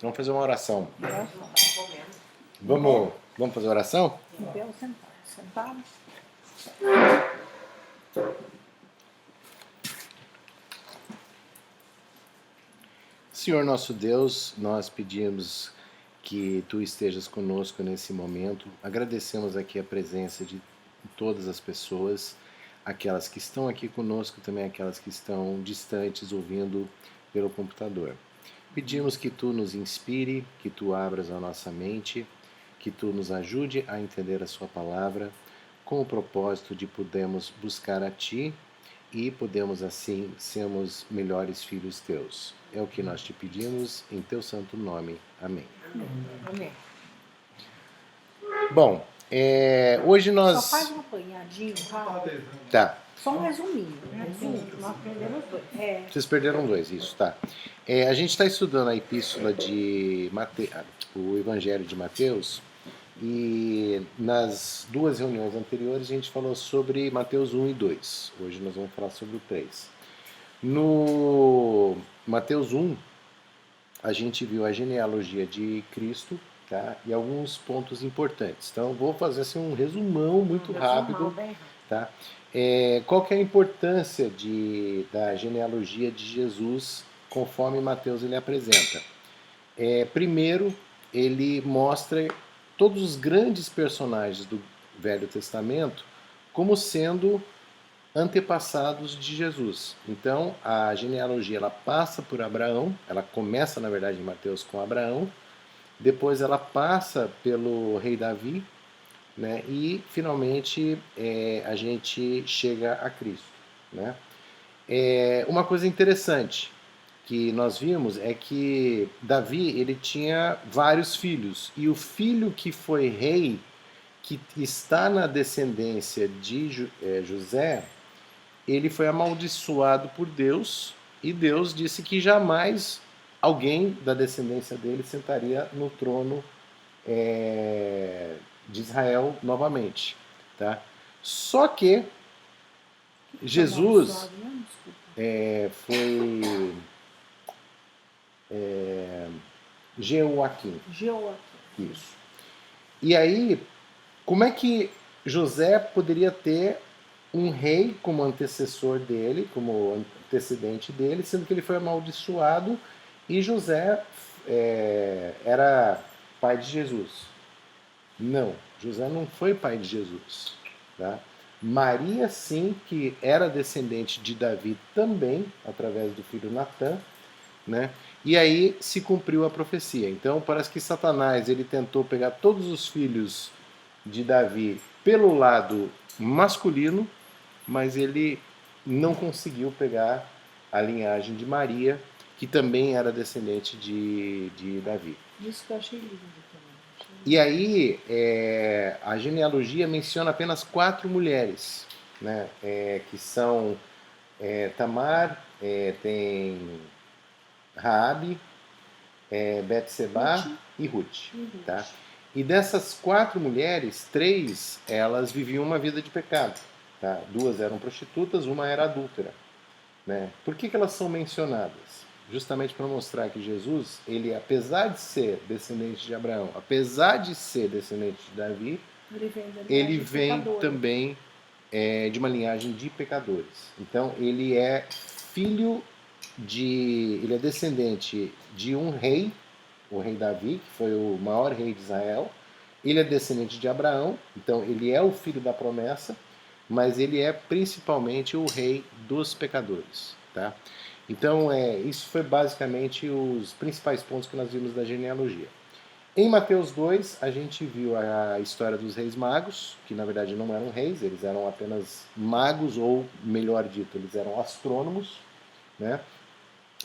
Vamos fazer uma oração. Oração. Vamos fazer oração? Em pé ou sentado? Sentado? Senhor nosso Deus, nós pedimos que Tu estejas conosco nesse momento. Agradecemos aqui a presença de todas as pessoas, aquelas que estão aqui conosco, também aquelas que estão distantes ouvindo pelo computador. Pedimos que Tu nos inspire, que Tu abras a nossa mente, que Tu nos ajude a entender a Sua palavra, com o propósito de podermos buscar a Ti e podemos assim sermos melhores filhos Teus. É o que nós te pedimos em Teu santo nome. Amém. Amém. Bom, hoje nós... Só faz um apanhadinho, rápido. Tá. Só um resuminho. Nós aprendemos dois. Vocês perderam dois, isso, tá. A gente está estudando a epístola de Mateus, o Evangelho de Mateus, e nas duas reuniões anteriores a gente falou sobre Mateus 1 e 2. Hoje nós vamos falar sobre o 3. No Mateus 1, a gente viu a genealogia de Cristo, tá? E alguns pontos importantes. Então, vou fazer assim, um resumão muito rápido. Tá? Qual que é a importância da genealogia de Jesus conforme Mateus ele apresenta? Primeiro, ele mostra todos os grandes personagens do Velho Testamento como sendo antepassados de Jesus. Então, a genealogia ela passa por Abraão, ela começa, na verdade, em Mateus com Abraão, depois ela passa pelo rei Davi, né, e, finalmente, a gente chega a Cristo. Né? Uma coisa interessante que nós vimos é que Davi ele tinha vários filhos, e o filho que foi rei, que está na descendência de José, ele foi amaldiçoado por Deus, e Deus disse que jamais alguém da descendência dele sentaria no trono de Israel novamente. Tá? Só que Jesus foi Jeoaquim. Isso. E aí, como é que José poderia ter um rei como antecessor dele, como antecedente dele, sendo que ele foi amaldiçoado e José era pai de Jesus? Não, José não foi pai de Jesus. Tá? Maria, sim, que era descendente de Davi também, através do filho Natã, né? E aí se cumpriu a profecia. Então parece que Satanás ele tentou pegar todos os filhos de Davi pelo lado masculino, mas ele não conseguiu pegar a linhagem de Maria, que também era descendente de Davi. Isso que eu achei lindo também. E aí a genealogia menciona apenas 4 mulheres, né? Que são Tamar, tem Raabe, Betseba e Ruth. Tá? E dessas 4 mulheres, 3 elas viviam uma vida de pecado. Tá? 2 eram prostitutas, uma era adúltera. Né? Por que elas são mencionadas? Justamente para mostrar que Jesus, ele, apesar de ser descendente de Abraão, apesar de ser descendente de Davi, ele vem também de uma linhagem de pecadores. Então, ele é ele é descendente de um rei, o rei Davi, que foi o maior rei de Israel. Ele é descendente de Abraão, então ele é o filho da promessa, mas ele é principalmente o rei dos pecadores. Tá? Então, isso foi basicamente os principais pontos que nós vimos da genealogia. Em Mateus 2, a gente viu a história dos reis magos, que na verdade não eram reis, eles eram apenas magos, ou melhor dito, eles eram astrônomos, né?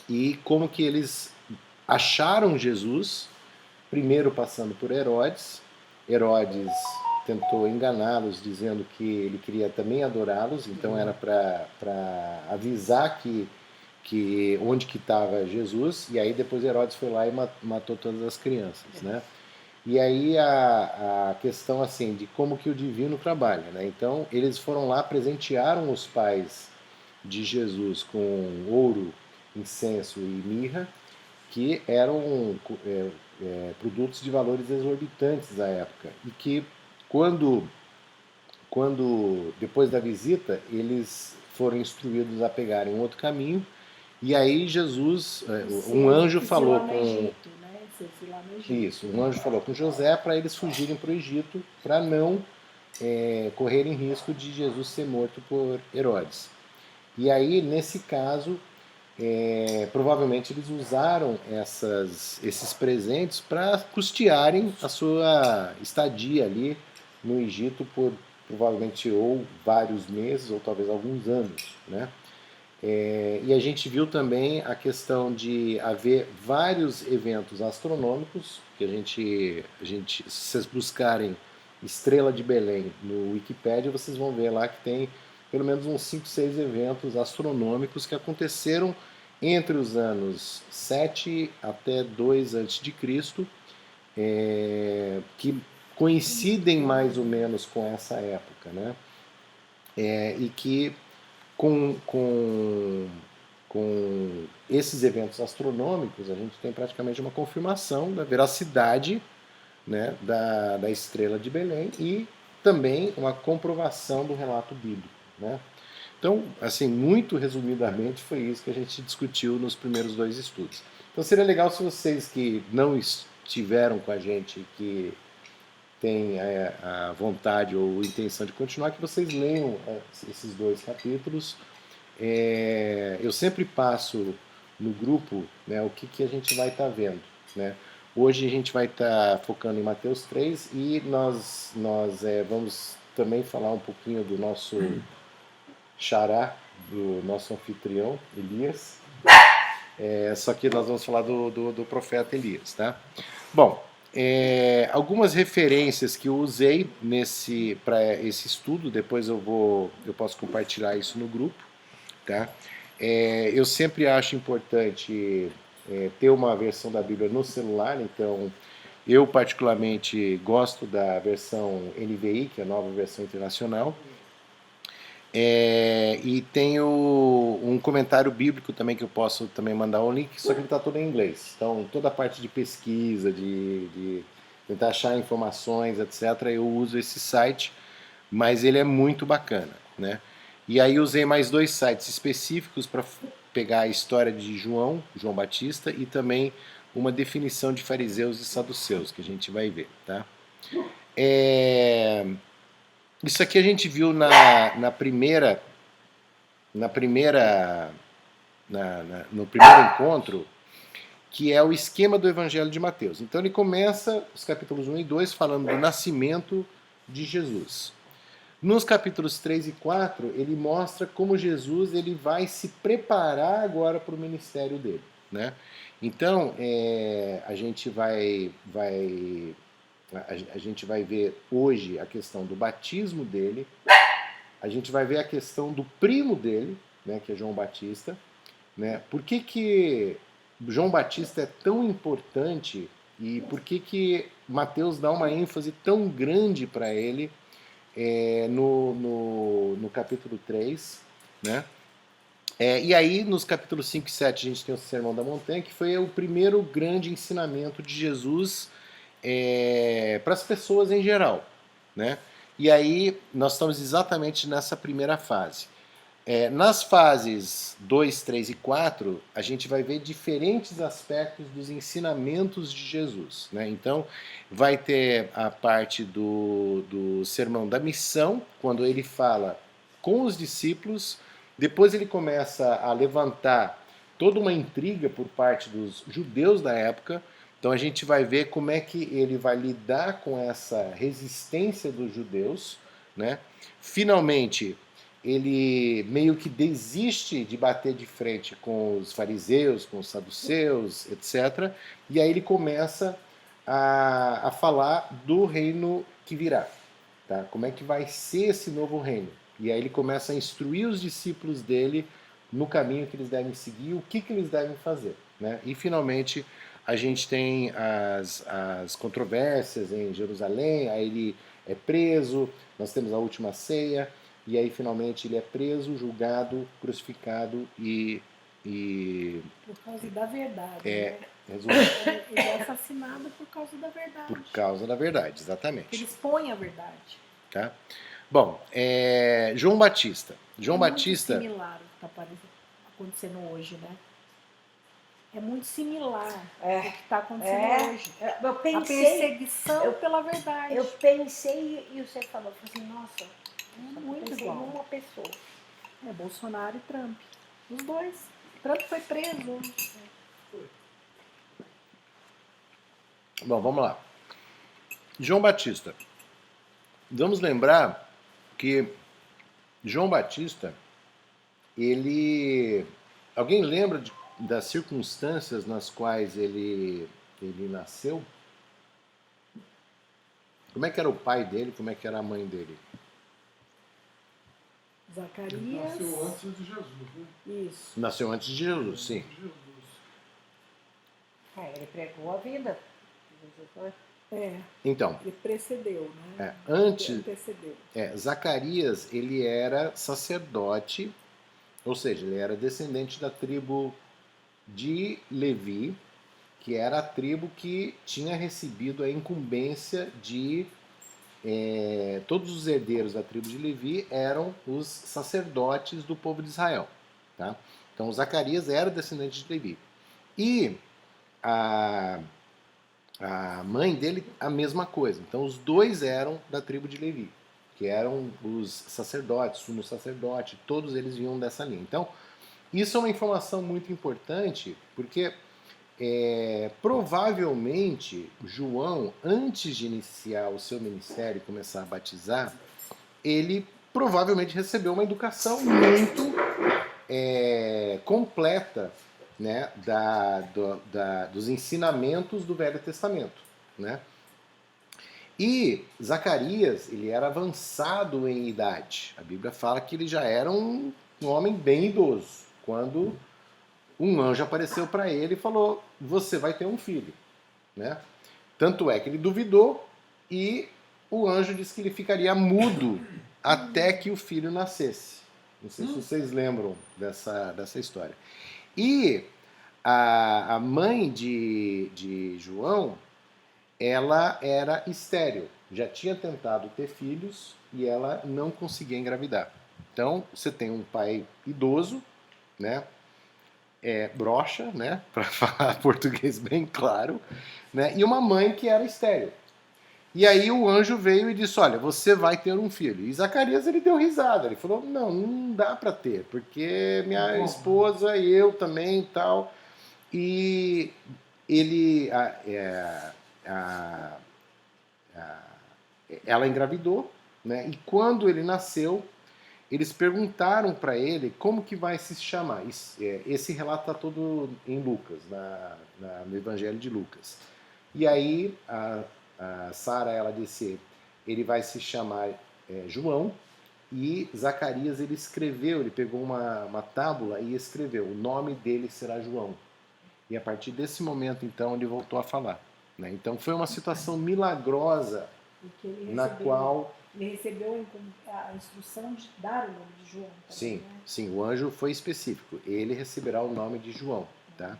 E como que eles acharam Jesus, primeiro passando por Herodes. Herodes tentou enganá-los, dizendo que ele queria também adorá-los, então era para avisar que onde que estava Jesus, e aí depois Herodes foi lá e matou todas as crianças, né? E aí a questão assim de como que o divino trabalha, né? Então eles foram lá, presentearam os pais de Jesus com ouro, incenso e mirra, que eram produtos de valores exorbitantes à época. E que, quando depois da visita, eles foram instruídos a pegarem um outro caminho. E aí Jesus, um anjo falou com... Egito, né? Lá no Egito. Isso, um anjo falou com José para eles fugirem para o Egito, para não correrem risco de Jesus ser morto por Herodes. E aí, nesse caso, provavelmente eles usaram esses presentes para custearem a sua estadia ali no Egito por provavelmente ou vários meses ou talvez alguns anos, né? E a gente viu também a questão de haver vários eventos astronômicos, que a gente, se vocês buscarem Estrela de Belém no Wikipedia, vocês vão ver lá que tem pelo menos uns 5, 6 eventos astronômicos que aconteceram entre os anos 7 até 2 a.C., que coincidem mais ou menos com essa época, né? E que com esses eventos astronômicos, a gente tem praticamente uma confirmação da veracidade, né, da estrela de Belém e também uma comprovação do relato bíblico, né? Então, assim, muito resumidamente, foi isso que a gente discutiu nos primeiros 2 estudos. Então, seria legal se vocês que não estiveram com a gente, que têm a vontade ou intenção de continuar, que vocês leiam esses 2 capítulos. Eu sempre passo no grupo, né, o que a gente vai estar vendo, né? Hoje a gente vai estar focando em Mateus 3 e nós vamos também falar um pouquinho do nosso xará, do nosso anfitrião, Elias. Só que nós vamos falar do profeta Elias, tá? Bom, algumas referências que eu usei para esse estudo, depois eu posso compartilhar isso no grupo, tá? Eu sempre acho importante ter uma versão da Bíblia no celular, então eu particularmente gosto da versão NVI, que é a nova versão internacional. E tenho um comentário bíblico também que eu posso também mandar um link, só que ele está todo em inglês. Então toda a parte de pesquisa, de tentar achar informações, etc., eu uso esse site, mas ele é muito bacana, né? E aí usei mais 2 sites específicos para pegar a história de João Batista, e também uma definição de fariseus e saduceus, que a gente vai ver, tá? Isso aqui a gente viu no primeiro encontro, que é o esquema do Evangelho de Mateus. Então ele começa os capítulos 1 e 2 falando do nascimento de Jesus. Nos capítulos 3 e 4, ele mostra como Jesus ele vai se preparar agora para o ministério dele, né? Então, a gente vai ver hoje a questão do batismo dele, a gente vai ver a questão do primo dele, né, que é João Batista, né? Por que João Batista é tão importante e por que Mateus dá uma ênfase tão grande para ele no capítulo 3, né? E aí, nos capítulos 5 e 7, a gente tem o Sermão da Montanha, que foi o primeiro grande ensinamento de Jesus para as pessoas em geral, né? E aí, nós estamos exatamente nessa primeira fase. Nas fases 2, 3 e 4, a gente vai ver diferentes aspectos dos ensinamentos de Jesus, né? Então, vai ter a parte do sermão da missão, quando ele fala com os discípulos. Depois ele começa a levantar toda uma intriga por parte dos judeus da época. Então a gente vai ver como é que ele vai lidar com essa resistência dos judeus, né? Finalmente, ele meio que desiste de bater de frente com os fariseus, com os saduceus, etc. E aí ele começa a falar do reino que virá, tá? Como é que vai ser esse novo reino? E aí ele começa a instruir os discípulos dele no caminho que eles devem seguir, o que eles devem fazer, né? E finalmente a gente tem as controvérsias em Jerusalém, aí ele é preso, nós temos a última ceia, e aí finalmente ele é preso, julgado, crucificado e por causa da verdade, né? Resumindo, Ele é assassinado por causa da verdade. por causa da verdade, exatamente. Ele expõe a verdade. Tá? Bom, João Batista. João É Batista. muito similar o que está acontecendo hoje, né? É muito similar ao que está acontecendo hoje. Eu A pensei, perseguição pela verdade. eu pensei e você falou, eu falei assim, nossa, É muito pensei igual. numa pessoa. É Bolsonaro e Trump. Os dois. Trump foi preso. Bom, vamos lá. João Batista. Vamos lembrar que João Batista, ele... Alguém lembra das circunstâncias nas quais ele nasceu? Como é que era o pai dele? Como é que era a mãe dele? Zacarias. Nasceu antes de Jesus, né? Isso. Nasceu antes de Jesus, sim. Jesus. Ele pregou a vida. É, Então, ele precedeu, né? antes... Ele antecedeu. Zacarias, ele era sacerdote, ou seja, ele era descendente da tribo de Levi, que era a tribo que tinha recebido a incumbência de... todos os herdeiros da tribo de Levi eram os sacerdotes do povo de Israel. Tá? Então, Zacarias era descendente de Levi. E a mãe dele, a mesma coisa. Então, os dois eram da tribo de Levi, que eram os sacerdotes, sumo sacerdote, todos eles vinham dessa linha. Então, isso é uma informação muito importante, porque provavelmente João, antes de iniciar o seu ministério e começar a batizar, ele provavelmente recebeu uma educação muito completa, né, dos ensinamentos do Velho Testamento, né? E Zacarias, ele era avançado em idade. A Bíblia fala que ele já era um homem bem idoso, quando um anjo apareceu para ele e falou, você vai ter um filho, né? Tanto é que ele duvidou e o anjo disse que ele ficaria mudo até que o filho nascesse. Não sei se vocês lembram dessa história. E a mãe de João, ela era estéril. Já tinha tentado ter filhos e ela não conseguia engravidar. Então, você tem um pai idoso, né? Broxa, né? Para falar português bem claro, né? E uma mãe que era estéril. E aí o anjo veio e disse, olha, você vai ter um filho. E Zacarias, ele deu risada, ele falou, não dá para ter, porque minha esposa e eu também e tal. E ele, ela engravidou, né? E quando ele nasceu, eles perguntaram para ele como que vai se chamar. Esse relato está todo em Lucas, no Evangelho de Lucas. E aí a Sara, ela disse, ele vai se chamar João, e Zacarias, ele escreveu, ele pegou uma tábula e escreveu, o nome dele será João. E a partir desse momento, então, ele voltou a falar, né? Então foi uma situação milagrosa Porque ele na recebeu, qual... ele recebeu a instrução de dar o nome de João. Também, Sim, né? sim, o anjo foi específico. Ele receberá o nome de João, tá?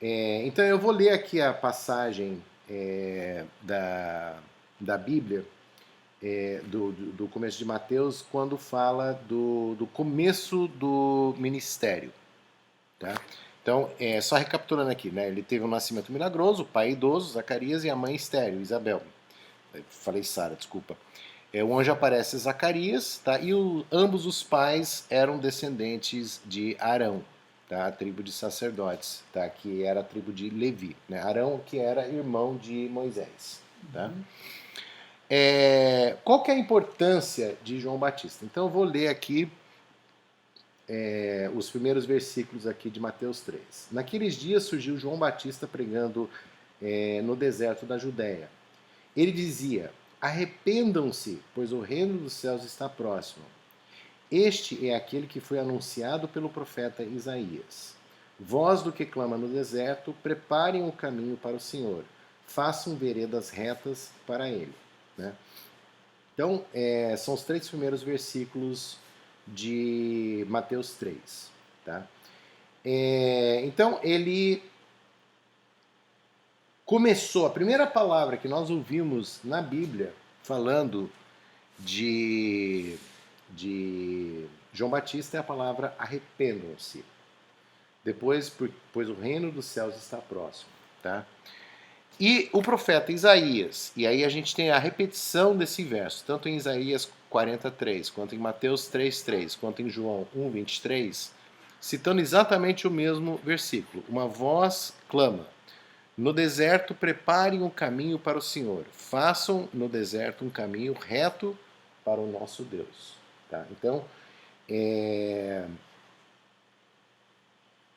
Então eu vou ler aqui a passagem da Bíblia, do começo de Mateus, quando fala do começo do ministério, tá? Então, só recapitulando aqui, né? Ele teve um nascimento milagroso, o pai idoso, Zacarias, e a mãe estéril, Isabel. Falei Sara, desculpa. O anjo aparece a Zacarias, tá? E ambos os pais eram descendentes de Arão, tá? A tribo de sacerdotes, tá? Que era a tribo de Levi, né? Arão, que era irmão de Moisés, tá? Qual que é a importância de João Batista? Então eu vou ler aqui os primeiros versículos aqui de Mateus 3. Naqueles dias surgiu João Batista pregando no deserto da Judéia. Ele dizia, arrependam-se, pois o reino dos céus está próximo. Este é aquele que foi anunciado pelo profeta Isaías. Voz do que clama no deserto, preparem o caminho para o Senhor, façam veredas retas para ele. Né? Então, são os 3 primeiros versículos de Mateus 3. Tá? Então, ele começou, a primeira palavra que nós ouvimos na Bíblia falando de João Batista é a palavra arrependam-se. Depois, pois o reino dos céus está próximo. Tá? E o profeta Isaías, e aí a gente tem a repetição desse verso, tanto em Isaías 43, quanto em Mateus 3:3, quanto em João 1:23, citando exatamente o mesmo versículo. Uma voz clama: no deserto preparem um caminho para o Senhor, façam no deserto um caminho reto para o nosso Deus. Tá? Então, é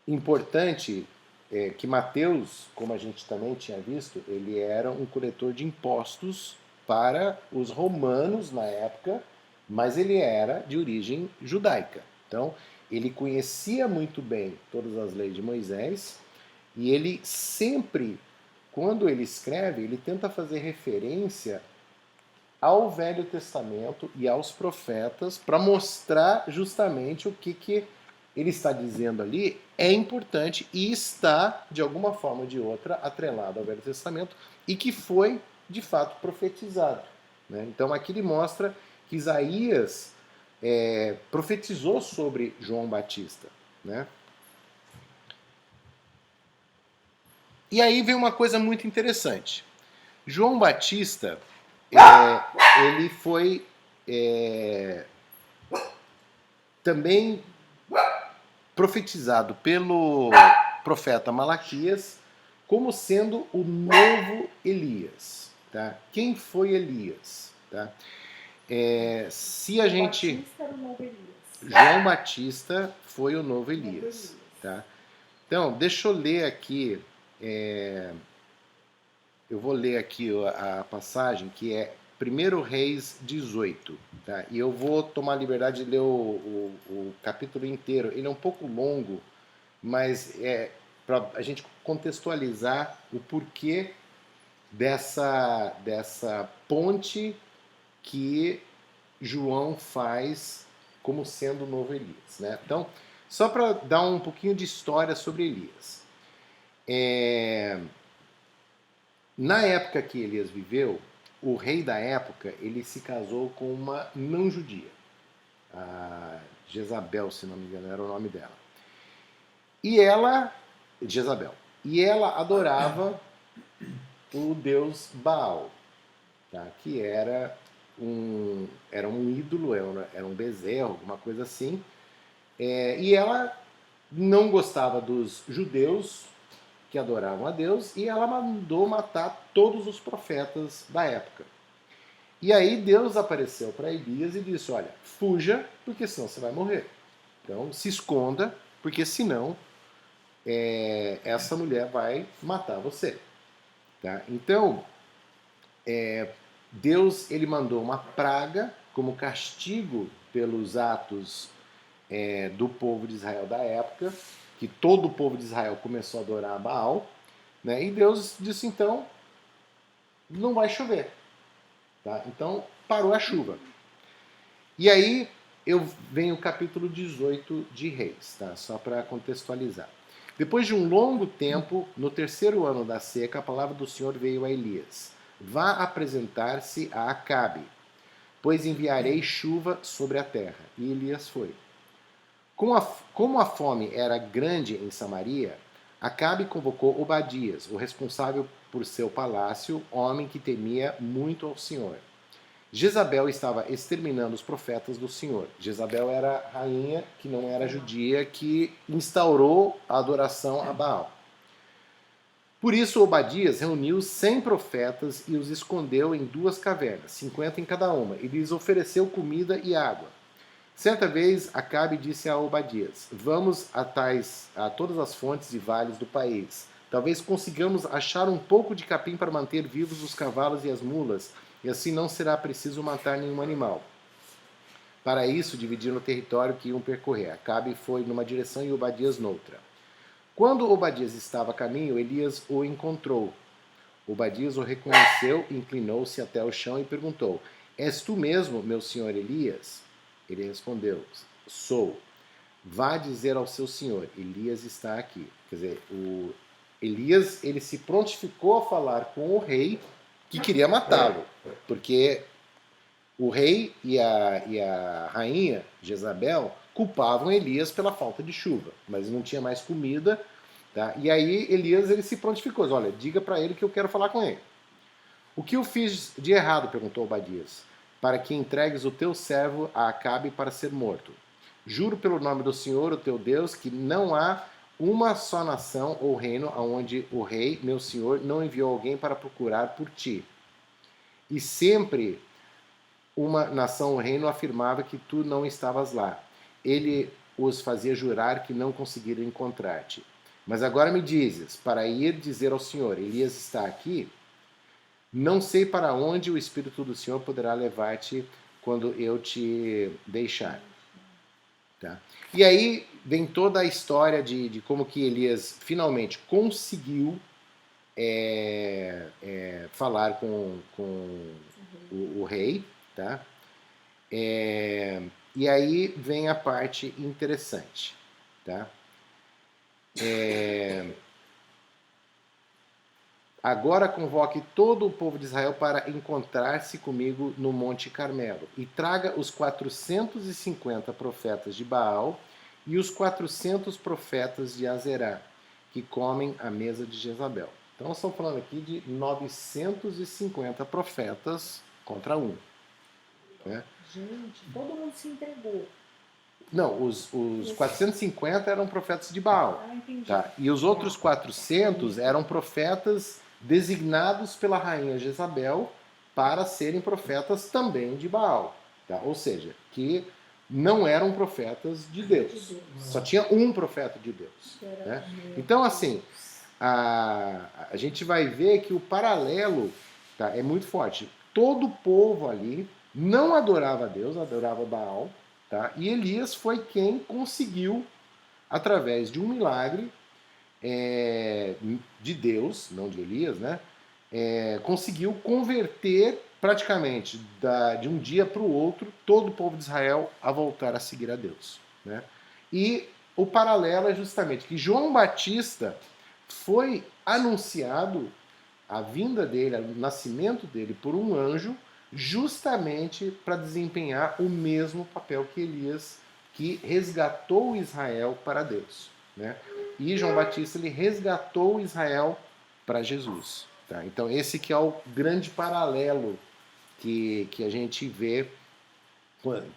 importante que Mateus, como a gente também tinha visto, ele era um coletor de impostos para os romanos na época, mas ele era de origem judaica. Então, ele conhecia muito bem todas as leis de Moisés e ele sempre, quando ele escreve, ele tenta fazer referência ao Velho Testamento e aos profetas para mostrar justamente o que ele está dizendo ali é importante e está, de alguma forma ou de outra, atrelado ao Velho Testamento e que foi, de fato, profetizado. Né? Então aqui ele mostra que Isaías profetizou sobre João Batista. Né? E aí vem uma coisa muito interessante. João Batista, ele foi também profetizado pelo profeta Malaquias como sendo o novo Elias. Tá? Quem foi Elias? Tá? Se a gente... Batista era o novo Elias. João Batista foi o novo Elias. Tá? Então, deixa eu ler aqui... eu vou ler aqui a passagem que é 1 Reis 18, tá? E eu vou tomar a liberdade de ler o capítulo inteiro. Ele é um pouco longo, mas é para a gente contextualizar o porquê dessa ponte que João faz como sendo o novo Elias. Né? Então, só para dar um pouquinho de história sobre Elias. Na época que Elias viveu, o rei da época, ele se casou com uma não-judia. A Jezabel, se não me engano, era o nome dela. E ela, Jezabel, e ela adorava o deus Baal, tá? Que era um ídolo, era um bezerro, alguma coisa assim. E ela não gostava dos judeus que adoravam a Deus, e ela mandou matar todos os profetas da época. E aí Deus apareceu para Elias e disse, olha, fuja, porque senão você vai morrer. Então se esconda, porque senão essa mulher vai matar você. Tá? Então, Deus ele mandou uma praga como castigo pelos atos do povo de Israel da época, que todo o povo de Israel começou a adorar a Baal, né? E Deus disse, então, não vai chover. Tá? Então, parou a chuva. E aí, vem o capítulo 18 de Reis, tá? Só para contextualizar. Depois de um longo tempo, no terceiro ano da seca, a palavra do Senhor veio a Elias. Vá apresentar-se a Acabe, pois enviarei chuva sobre a terra. E Elias foi. Como a fome era grande em Samaria, Acabe convocou Obadias, o responsável por seu palácio, homem que temia muito ao Senhor. Jezabel estava exterminando os profetas do Senhor. Jezabel era a rainha que não era judia, que instaurou a adoração a Baal. Por isso, Obadias reuniu 100 profetas e os escondeu em 2 cavernas, 50 em cada uma, e lhes ofereceu comida e água. Certa vez, Acabe disse a Obadias, vamos a todas as fontes e vales do país. Talvez consigamos achar um pouco de capim para manter vivos os cavalos e as mulas, e assim não será preciso matar nenhum animal. Para isso, dividiram o território que iam percorrer. Acabe foi numa direção e Obadias noutra. Quando Obadias estava a caminho, Elias o encontrou. Obadias o reconheceu, inclinou-se até o chão e perguntou, és tu mesmo, meu senhor Elias? Ele respondeu, sou. Vá dizer ao seu senhor, Elias está aqui. Quer dizer, Elias, ele se prontificou a falar com o rei que queria matá-lo, porque o rei e a rainha Jezabel culpavam Elias pela falta de chuva, mas não tinha mais comida, tá? E aí Elias, ele se prontificou, olha, diga para ele que eu quero falar com ele. O que eu fiz de errado, perguntou Obadias, para que entregues o teu servo a Acabe para ser morto? Juro pelo nome do Senhor, o teu Deus, que não há uma só nação ou reino onde o rei, meu senhor, não enviou alguém para procurar por ti. E sempre uma nação ou reino afirmava que tu não estavas lá. Ele os fazia jurar que não conseguiram encontrar-te. Mas agora me dizes, para ir dizer ao Senhor, Elias está aqui? Não sei para onde o Espírito do Senhor poderá levar-te quando eu te deixar. Tá? E aí vem toda a história de como que Elias finalmente conseguiu falar com o rei. Tá? E aí vem a parte interessante. Tá? Agora convoque todo o povo de Israel para encontrar-se comigo no Monte Carmelo e traga os 450 profetas de Baal e os 400 profetas de Azerá, que comem à mesa de Jezabel. Então nós estamos falando aqui de 950 profetas contra um. Né? Gente, todo mundo se entregou. Não, os 450 eram profetas de Baal. Ah, entendi. Tá? E os outros 400 eram profetas designados pela rainha Jezabel para serem profetas também de Baal. Tá? Ou seja, que não eram profetas de Deus. Só tinha um profeta de Deus. Né? Então, assim, a gente vai ver que o paralelo, tá, é muito forte. Todo o povo ali não adorava a Deus, adorava Baal. Tá? E Elias foi quem conseguiu, através de um milagre de Deus, não de Elias, né? Conseguiu converter praticamente de um dia para o outro todo o povo de Israel a voltar a seguir a Deus. Né? E o paralelo é justamente que João Batista foi anunciado, a vinda dele, o nascimento dele por um anjo, justamente para desempenhar o mesmo papel que Elias, que resgatou Israel para Deus. Né? E João Batista, ele resgatou Israel para Jesus. Tá? Então esse que é o grande paralelo que a gente vê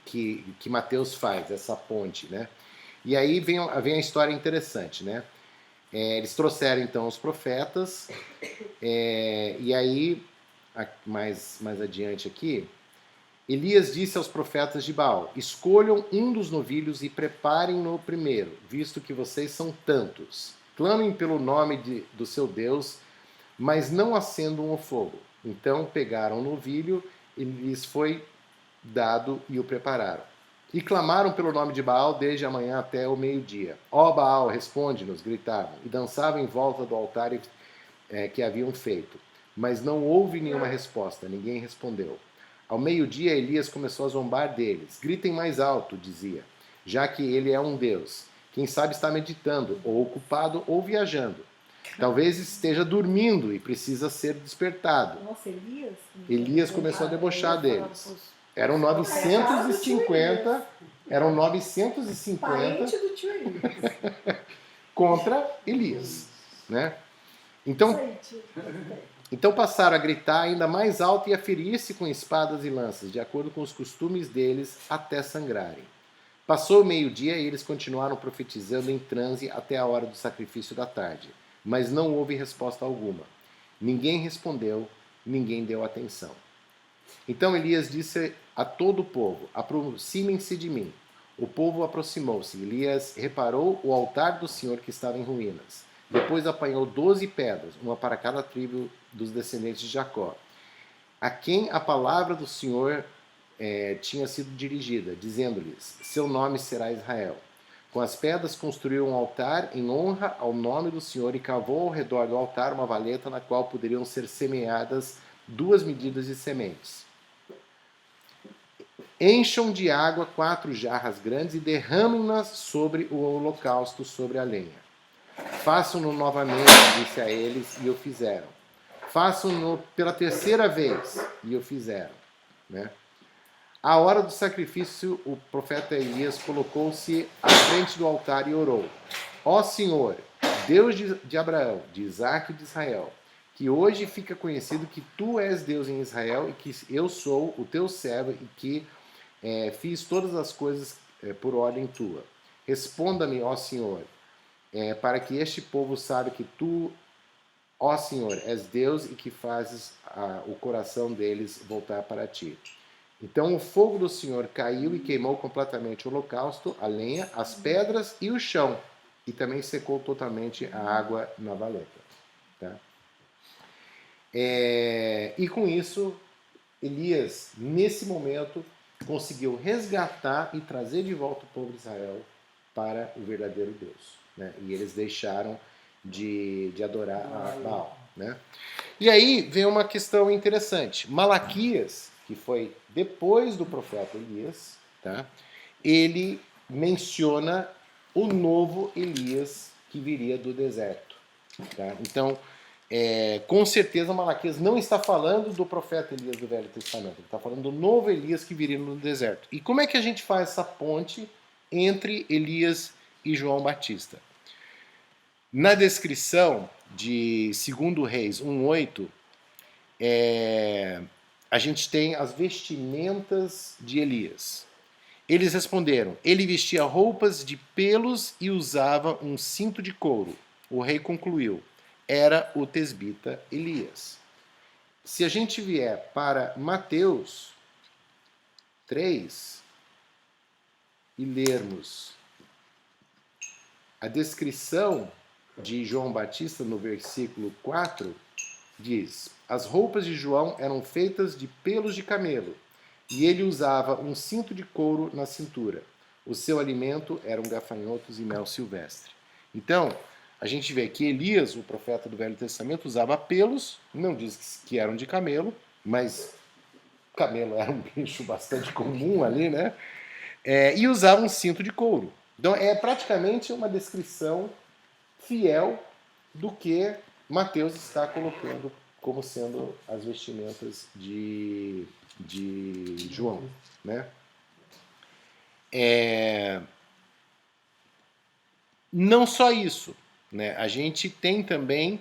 que Mateus faz, essa ponte. Né? E aí vem a história interessante. Né? Eles trouxeram então os profetas, e aí mais adiante aqui, Elias disse aos profetas de Baal: escolham um dos novilhos e preparem-no primeiro, visto que vocês são tantos. Clamem pelo nome do seu Deus, mas não acendam o fogo. Então pegaram o novilho, e lhes foi dado e o prepararam. E clamaram pelo nome de Baal desde a manhã até o meio-dia. Ó Baal, responde-nos, gritavam, e dançavam em volta do altar que haviam feito. Mas não houve nenhuma resposta, ninguém respondeu. Ao meio-dia, Elias começou a zombar deles. Gritem mais alto, dizia, já que ele é um Deus. Quem sabe está meditando, ou ocupado, ou viajando. Talvez esteja dormindo e precisa ser despertado. Nossa, Elias? Elias começou a debochar deles. Eram 950 Parente do tio Elias. contra Elias. Né? Então passaram a gritar ainda mais alto e a ferir-se com espadas e lanças, de acordo com os costumes deles, até sangrarem. Passou o meio-dia e eles continuaram profetizando em transe até a hora do sacrifício da tarde. Mas não houve resposta alguma. Ninguém respondeu, ninguém deu atenção. Então Elias disse a todo o povo: aproximem-se de mim. O povo aproximou-se. Elias reparou o altar do Senhor que estava em ruínas. Depois apanhou 12 pedras, uma para cada tribo dos descendentes de Jacó, a quem a palavra do Senhor tinha sido dirigida, dizendo-lhes: seu nome será Israel. Com as pedras construiu um altar em honra ao nome do Senhor e cavou ao redor do altar uma valeta na qual poderiam ser semeadas 2 medidas de sementes. Encham de água 4 jarras grandes e derramem-nas sobre o holocausto, sobre a lenha. Façam-no novamente, disse a eles, e o fizeram. Façam-no pela terceira vez, e o fizeram. Né? À hora do sacrifício, o profeta Elias colocou-se à frente do altar e orou: Ó Senhor, Deus de Abraão, de Isaque e de Israel, que hoje fica conhecido que tu és Deus em Israel e que eu sou o teu servo e que fiz todas as coisas por ordem tua. Responda-me, ó Senhor, para que este povo saiba que tu, ó Senhor, és Deus e que fazes o coração deles voltar para ti. Então o fogo do Senhor caiu e queimou completamente o holocausto, a lenha, as pedras e o chão. E também secou totalmente a água na valeta. Tá? E com isso, Elias, nesse momento, conseguiu resgatar e trazer de volta o povo de Israel para o verdadeiro Deus. Né? E eles deixaram de adorar a Baal. Né? E aí vem uma questão interessante. Malaquias, que foi depois do profeta Elias, tá? Ele menciona o novo Elias que viria do deserto. Tá? Então, com certeza Malaquias não está falando do profeta Elias do Velho Testamento, ele está falando do novo Elias que viria no deserto. E como é que a gente faz essa ponte entre Elias e João Batista? Na descrição de 2 Reis 1:8, a gente tem as vestimentas de Elias. Eles responderam: ele vestia roupas de pelos e usava um cinto de couro. O rei concluiu: era o tesbita Elias. Se a gente vier para Mateus 3 e lermos a descrição de João Batista no versículo 4, diz: as roupas de João eram feitas de pelos de camelo, e ele usava um cinto de couro na cintura. O seu alimento eram gafanhotos e mel silvestre. Então, a gente vê que Elias, o profeta do Velho Testamento, usava pelos, não diz que eram de camelo, mas camelo era um bicho bastante comum ali, né? E usava um cinto de couro. Então, é praticamente uma descrição fiel do que Mateus está colocando como sendo as vestimentas de João, né? Não só isso, né? A gente tem também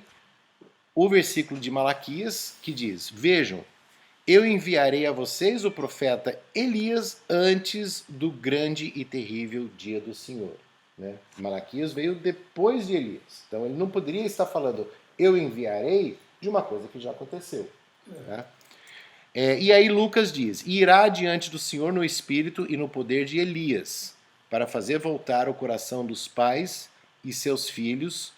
o versículo de Malaquias que diz: vejam, eu enviarei a vocês o profeta Elias antes do grande e terrível dia do Senhor. Né? Malaquias veio depois de Elias. Então ele não poderia estar falando eu enviarei de uma coisa que já aconteceu. Né? E aí Lucas diz: e irá diante do Senhor no espírito e no poder de Elias, para fazer voltar o coração dos pais e seus filhos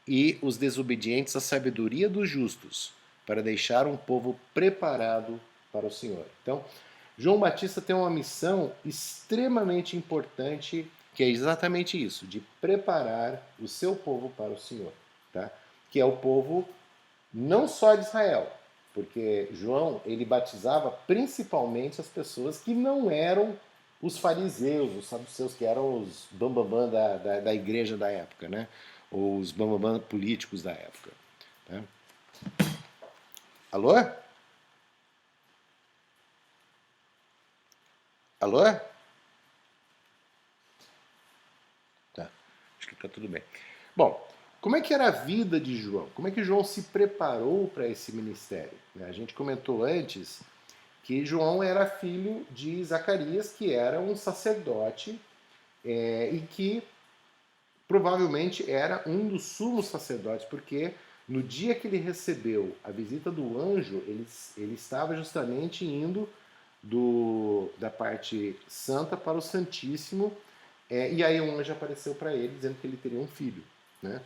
e os desobedientes à sabedoria dos justos, para deixar um povo preparado para o Senhor. Então, João Batista tem uma missão extremamente importante, que é exatamente isso, de preparar o seu povo para o Senhor, tá? Que é o povo não só de Israel, porque João, ele batizava principalmente as pessoas que não eram os fariseus, os saduceus, que eram os bambambam da igreja da época, né? Ou os bambambam políticos da época. Tá? Alô? Alô? Tá, acho que tá tudo bem. Bom, como é que era a vida de João? Como é que João se preparou para esse ministério? A gente comentou antes que João era filho de Zacarias, que era um sacerdote e que provavelmente era um dos sumos sacerdotes, porque no dia que ele recebeu a visita do anjo, ele estava justamente indo da parte santa para o Santíssimo, e aí um anjo apareceu para ele dizendo que ele teria um filho, né?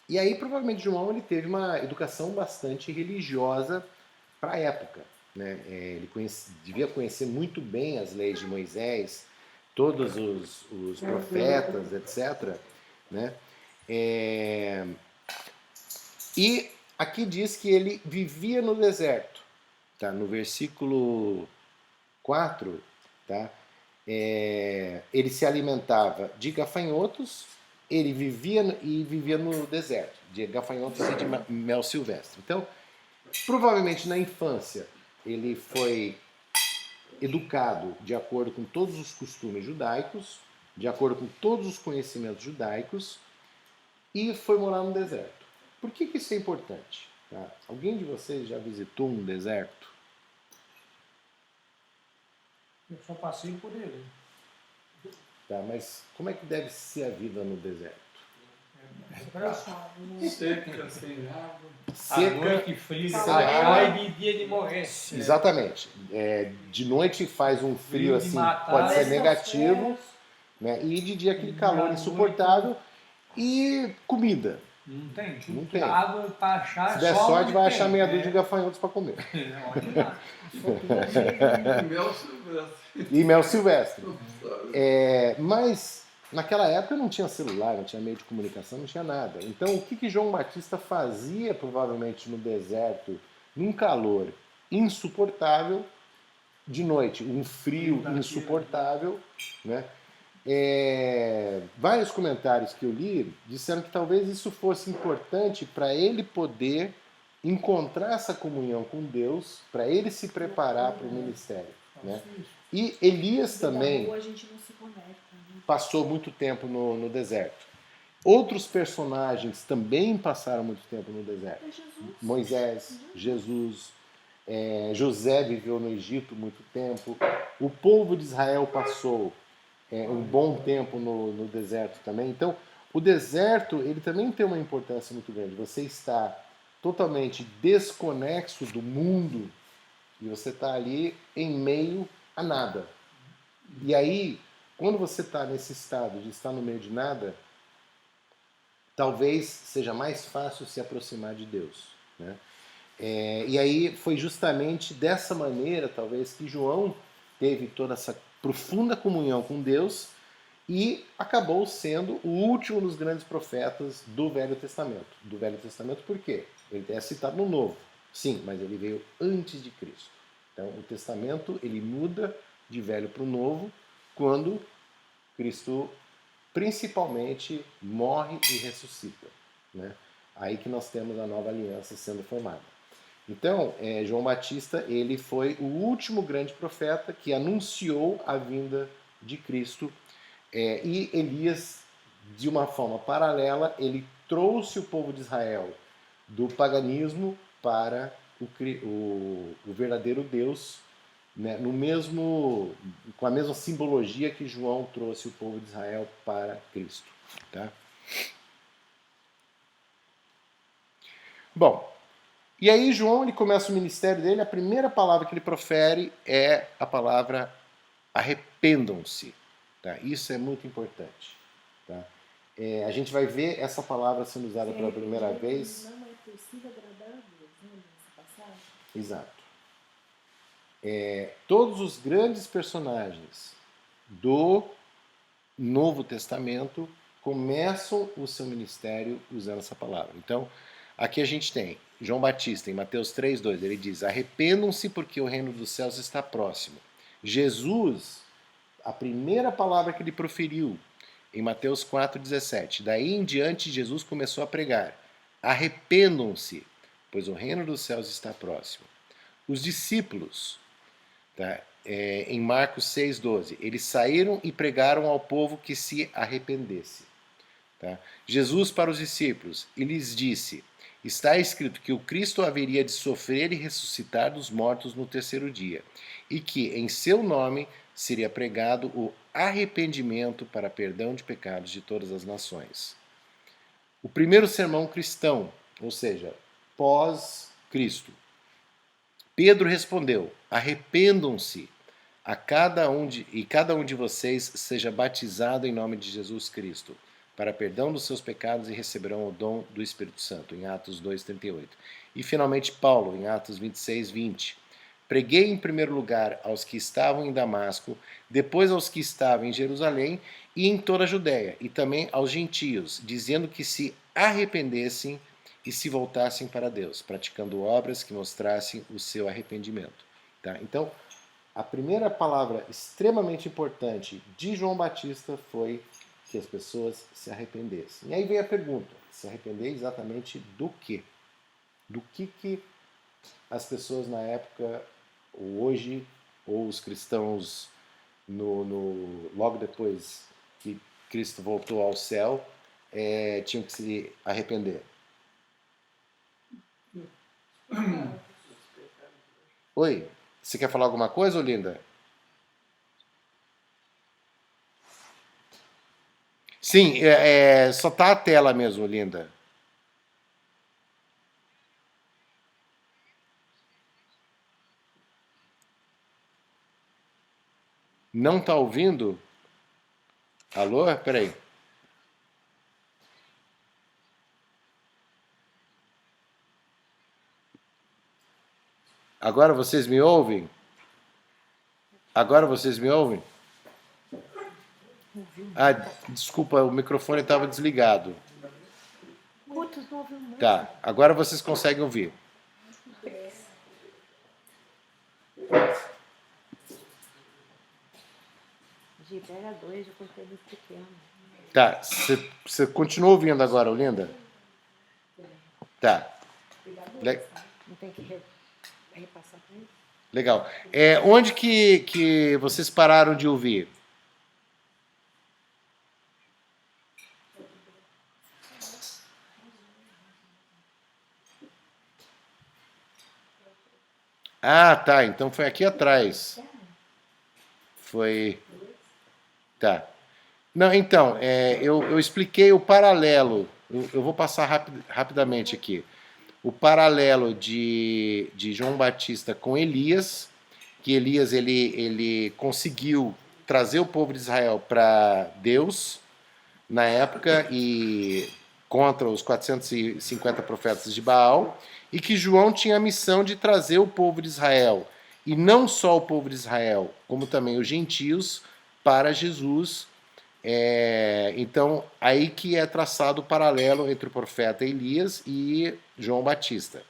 E aí provavelmente João ele teve uma educação bastante religiosa para a época, né? Ele devia conhecer muito bem as leis de Moisés, todos os profetas, etc. Né? E aqui diz que ele vivia no deserto. Tá? No versículo 4, tá? Ele se alimentava de gafanhotos ele vivia no deserto, de gafanhotos e de mel silvestre. Então, provavelmente na infância, ele foi educado de acordo com todos os costumes judaicos, de acordo com todos os conhecimentos judaicos, e foi morar no deserto. Por que isso é importante? Tá? Alguém de vocês já visitou um deserto? Eu só passei por ele. Tá, mas como é que deve ser a vida no deserto? Fechado, né? Seca, sem água. A Seca, noite fria, Seca. sai de dia de morrer. exatamente. De noite faz um frio Frio de assim, matar. pode ser Sextas-feiras, negativo, né? E de dia aquele calor Na insuportável e comida. Não tem. Não tem. Água para achar. Se der só sorte, onde vai tem, achar meia né? dúzia de gafanhotos para comer. Olha lá. Mel silvestre. E mel silvestre. Sabe? Mas naquela época não tinha celular, não tinha meio de comunicação, não tinha nada. Então o que João Batista fazia provavelmente no deserto, num calor insuportável, de noite, um frio insuportável, né? Vários comentários que eu li disseram que talvez isso fosse importante para ele poder encontrar essa comunhão com Deus, para ele se preparar para o ministério, né? E Elias também Da rua a gente não se conecta, né? passou muito tempo no deserto. Outros personagens também passaram muito tempo no deserto. É Jesus. Moisés, Jesus, José viveu no Egito muito tempo. O povo de Israel passou um bom tempo no deserto também. Então, o deserto ele também tem uma importância muito grande. Você está totalmente desconexo do mundo e você está ali em meio a nada. E aí, quando você está nesse estado de estar no meio de nada, talvez seja mais fácil se aproximar de Deus, né? E aí foi justamente dessa maneira, talvez, que João teve toda essa profunda comunhão com Deus e acabou sendo o último dos grandes profetas do Velho Testamento. Do Velho Testamento por quê? Ele é citado no Novo, sim, mas ele veio antes de Cristo. Então o Testamento ele muda de velho para o novo quando Cristo principalmente morre e ressuscita, né? Aí que nós temos a nova aliança sendo formada. Então, João Batista ele foi o último grande profeta que anunciou a vinda de Cristo, e Elias, de uma forma paralela, ele trouxe o povo de Israel do paganismo para o verdadeiro Deus, né, com a mesma simbologia que João trouxe o povo de Israel para Cristo. Tá? Bom, e aí João ele começa o ministério dele, a primeira palavra que ele profere é a palavra arrependam-se. Tá? Isso é muito importante. Tá? A gente vai ver essa palavra sendo usada pela primeira vez. Não é possível agradar a Deus, né, nessa passagem? Exato. Todos os grandes personagens do Novo Testamento começam o seu ministério usando essa palavra. Então, aqui a gente tem João Batista, em Mateus 3,2, ele diz: arrependam-se porque o reino dos céus está próximo. Jesus, a primeira palavra que ele proferiu, em Mateus 4,17, daí em diante Jesus começou a pregar: arrependam-se, pois o reino dos céus está próximo. Os discípulos, tá? Em Marcos 6,12, eles saíram e pregaram ao povo que se arrependesse. Tá? Jesus para os discípulos, e lhes disse: está escrito que o Cristo haveria de sofrer e ressuscitar dos mortos no terceiro dia, e que em seu nome seria pregado o arrependimento para perdão de pecados de todas as nações. O primeiro sermão cristão, ou seja, pós-Cristo. Pedro respondeu: arrependam-se e cada um de vocês seja batizado em nome de Jesus Cristo, para perdão dos seus pecados, e receberão o dom do Espírito Santo, em Atos 2,38. E finalmente Paulo, em Atos 26,20. Preguei em primeiro lugar aos que estavam em Damasco, depois aos que estavam em Jerusalém e em toda a Judéia, e também aos gentios, dizendo que se arrependessem e se voltassem para Deus, praticando obras que mostrassem o seu arrependimento. Tá? Então, a primeira palavra extremamente importante de João Batista foi que as pessoas se arrependessem. E aí vem a pergunta: se arrepender exatamente do quê? Do que as pessoas na época, ou hoje, ou os cristãos logo depois que Cristo voltou ao céu, tinham que se arrepender? Oi, você quer falar alguma coisa, Olinda? Sim, só tá a tela mesmo, Linda. Não tá ouvindo? Alô? Peraí. Agora vocês me ouvem? Agora vocês me ouvem? Ah, desculpa, o microfone estava desligado. Muitos não ouviram muito. Tá, agora vocês conseguem ouvir. Gi, pega dois, eu cortei muito pequeno. Tá, você continua ouvindo agora, Olinda? Tá. Não tem que repassar para ele? Legal. Onde que vocês pararam de ouvir? Ah, tá. Então foi aqui atrás. Foi. Tá. Não, então, eu expliquei o paralelo. Eu vou passar rapidamente aqui. O paralelo de João Batista com Elias, que Elias ele conseguiu trazer o povo de Israel para Deus na época e contra os 450 profetas de Baal, e que João tinha a missão de trazer o povo de Israel, e não só o povo de Israel, como também os gentios, para Jesus. Então, aí que é traçado o paralelo entre o profeta Elias e João Batista.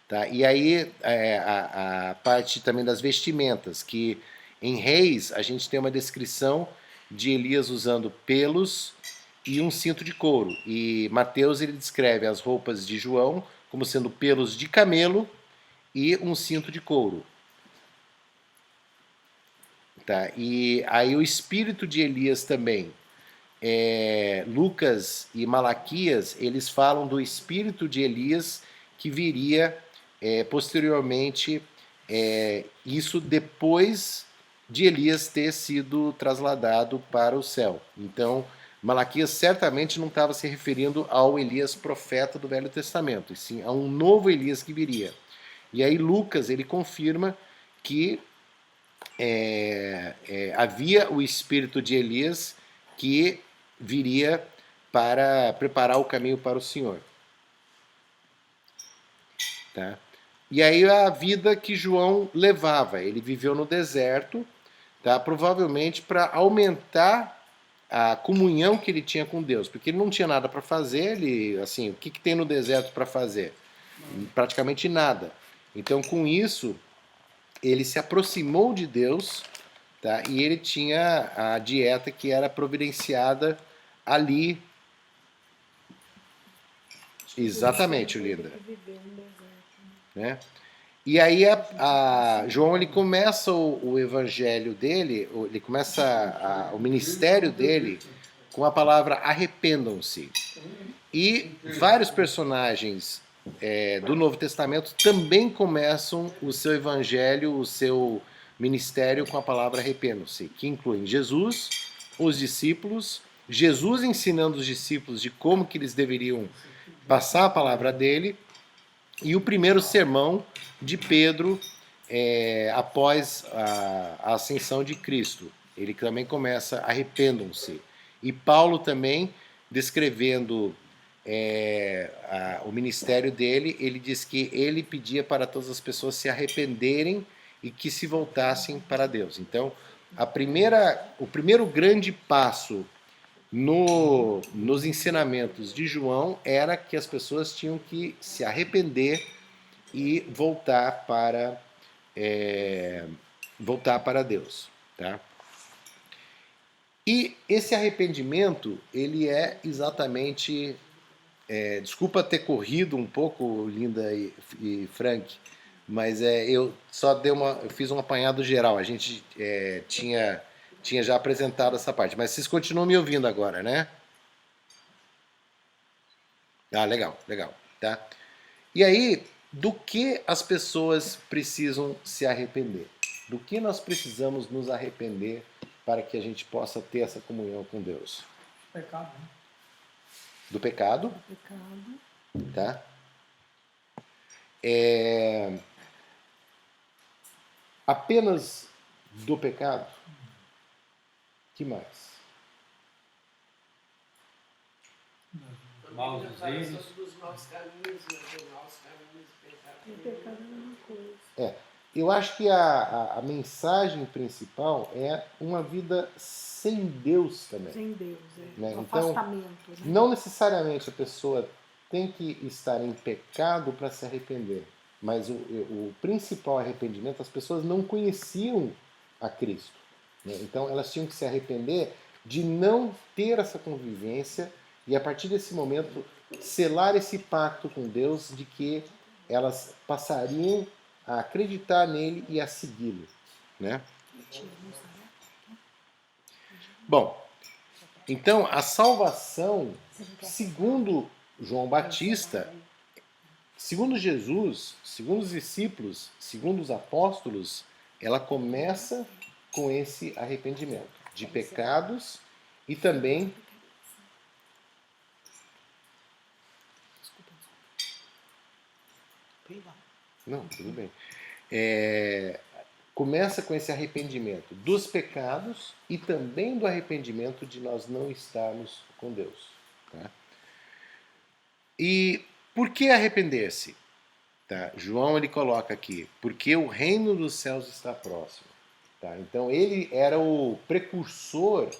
Tá? E aí a parte também das vestimentas, que em Reis a gente tem uma descrição de Elias usando pelos e um cinto de couro. E Mateus ele descreve as roupas de João como sendo pelos de camelo e um cinto de couro. Tá? E aí o espírito de Elias também. Lucas e Malaquias, eles falam do espírito de Elias que viria posteriormente, isso depois de Elias ter sido trasladado para o céu. Então, Malaquias certamente não estava se referindo ao Elias profeta do Velho Testamento, e sim a um novo Elias que viria. E aí Lucas ele confirma que havia o espírito de Elias que viria para preparar o caminho para o Senhor. Tá? E aí a vida que João levava, ele viveu no deserto, tá? Provavelmente para aumentar a comunhão que ele tinha com Deus, porque ele não tinha nada para fazer, o que tem no deserto para fazer? Praticamente nada. Então, com isso, ele se aproximou de Deus, tá? E ele tinha a dieta que era providenciada ali. Exatamente, Linda. Né? E aí João ele começa o evangelho dele, ele começa o ministério dele com a palavra arrependam-se. E vários personagens do Novo Testamento também começam o seu evangelho, o seu ministério com a palavra arrependam-se, que incluem Jesus, os discípulos, Jesus ensinando os discípulos de como que eles deveriam passar a palavra dele, e o primeiro sermão de Pedro após a ascensão de Cristo. Ele também começa, arrependam-se. E Paulo também, descrevendo o ministério dele, ele diz que ele pedia para todas as pessoas se arrependerem e que se voltassem para Deus. Então, o primeiro grande passo nos ensinamentos de João era que as pessoas tinham que se arrepender e voltar para Deus. Tá? E esse arrependimento, ele é exatamente... desculpa ter corrido um pouco, Linda e Frank, mas eu só eu fiz um apanhado geral. A gente tinha já apresentado essa parte, mas vocês continuam me ouvindo agora, né? Ah, legal, legal, tá? E aí, do que as pessoas precisam se arrepender? Do que nós precisamos nos arrepender para que a gente possa ter essa comunhão com Deus? Pecado, né? Do pecado, Pecado. tá? Apenas do pecado? Que mais? Maus desejos. dos maus caminhos, mas os maus caminhos, O pecado é uma coisa. Eu acho que a mensagem principal é uma vida sem Deus também. Sem Deus, Né? Um Então, afastamento, né? não necessariamente a pessoa tem que estar em pecado para se arrepender, mas o principal arrependimento, as pessoas não conheciam a Cristo. Né? Então elas tinham que se arrepender de não ter essa convivência e a partir desse momento selar esse pacto com Deus de que elas passariam a acreditar nele e a segui-lo. Né? Bom, então a salvação, segundo João Batista, segundo Jesus, segundo os discípulos, segundo os apóstolos, ela começa com esse arrependimento de pecados e também... Não, tudo bem. Começa com esse arrependimento dos pecados e também do arrependimento de nós não estarmos com Deus. Tá? E por que arrepender-se? Tá? João ele coloca aqui, porque o reino dos céus está próximo. Tá? Então ele era o precursor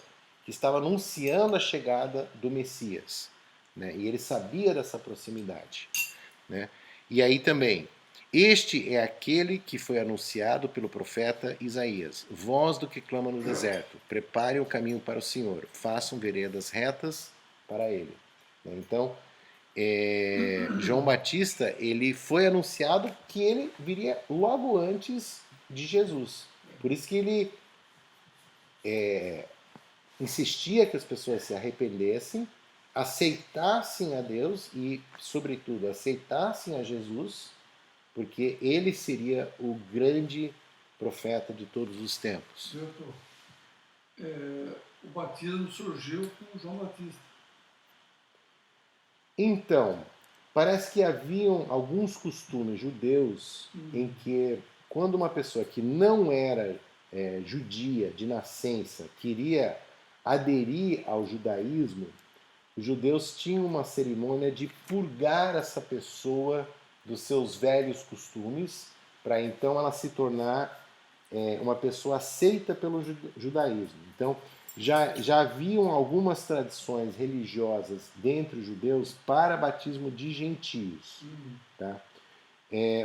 que estava anunciando a chegada do Messias. Né? E ele sabia dessa proximidade. Né? E aí também, este é aquele que foi anunciado pelo profeta Isaías. Voz do que clama no deserto, preparem o caminho para o Senhor, façam veredas retas para ele. Então, João Batista, ele foi anunciado que ele viria logo antes de Jesus. Por isso que ele insistia que as pessoas se arrependessem, aceitassem a Deus e, sobretudo, aceitassem a Jesus, porque ele seria o grande profeta de todos os tempos. Diretor, o batismo surgiu com João Batista. Então, parece que haviam alguns costumes judeus em que, quando uma pessoa que não era judia de nascença queria aderir ao judaísmo, os judeus tinham uma cerimônia de purgar essa pessoa dos seus velhos costumes, para então ela se tornar uma pessoa aceita pelo judaísmo. Então, já haviam algumas tradições religiosas dentre os judeus para batismo de gentios. Tá?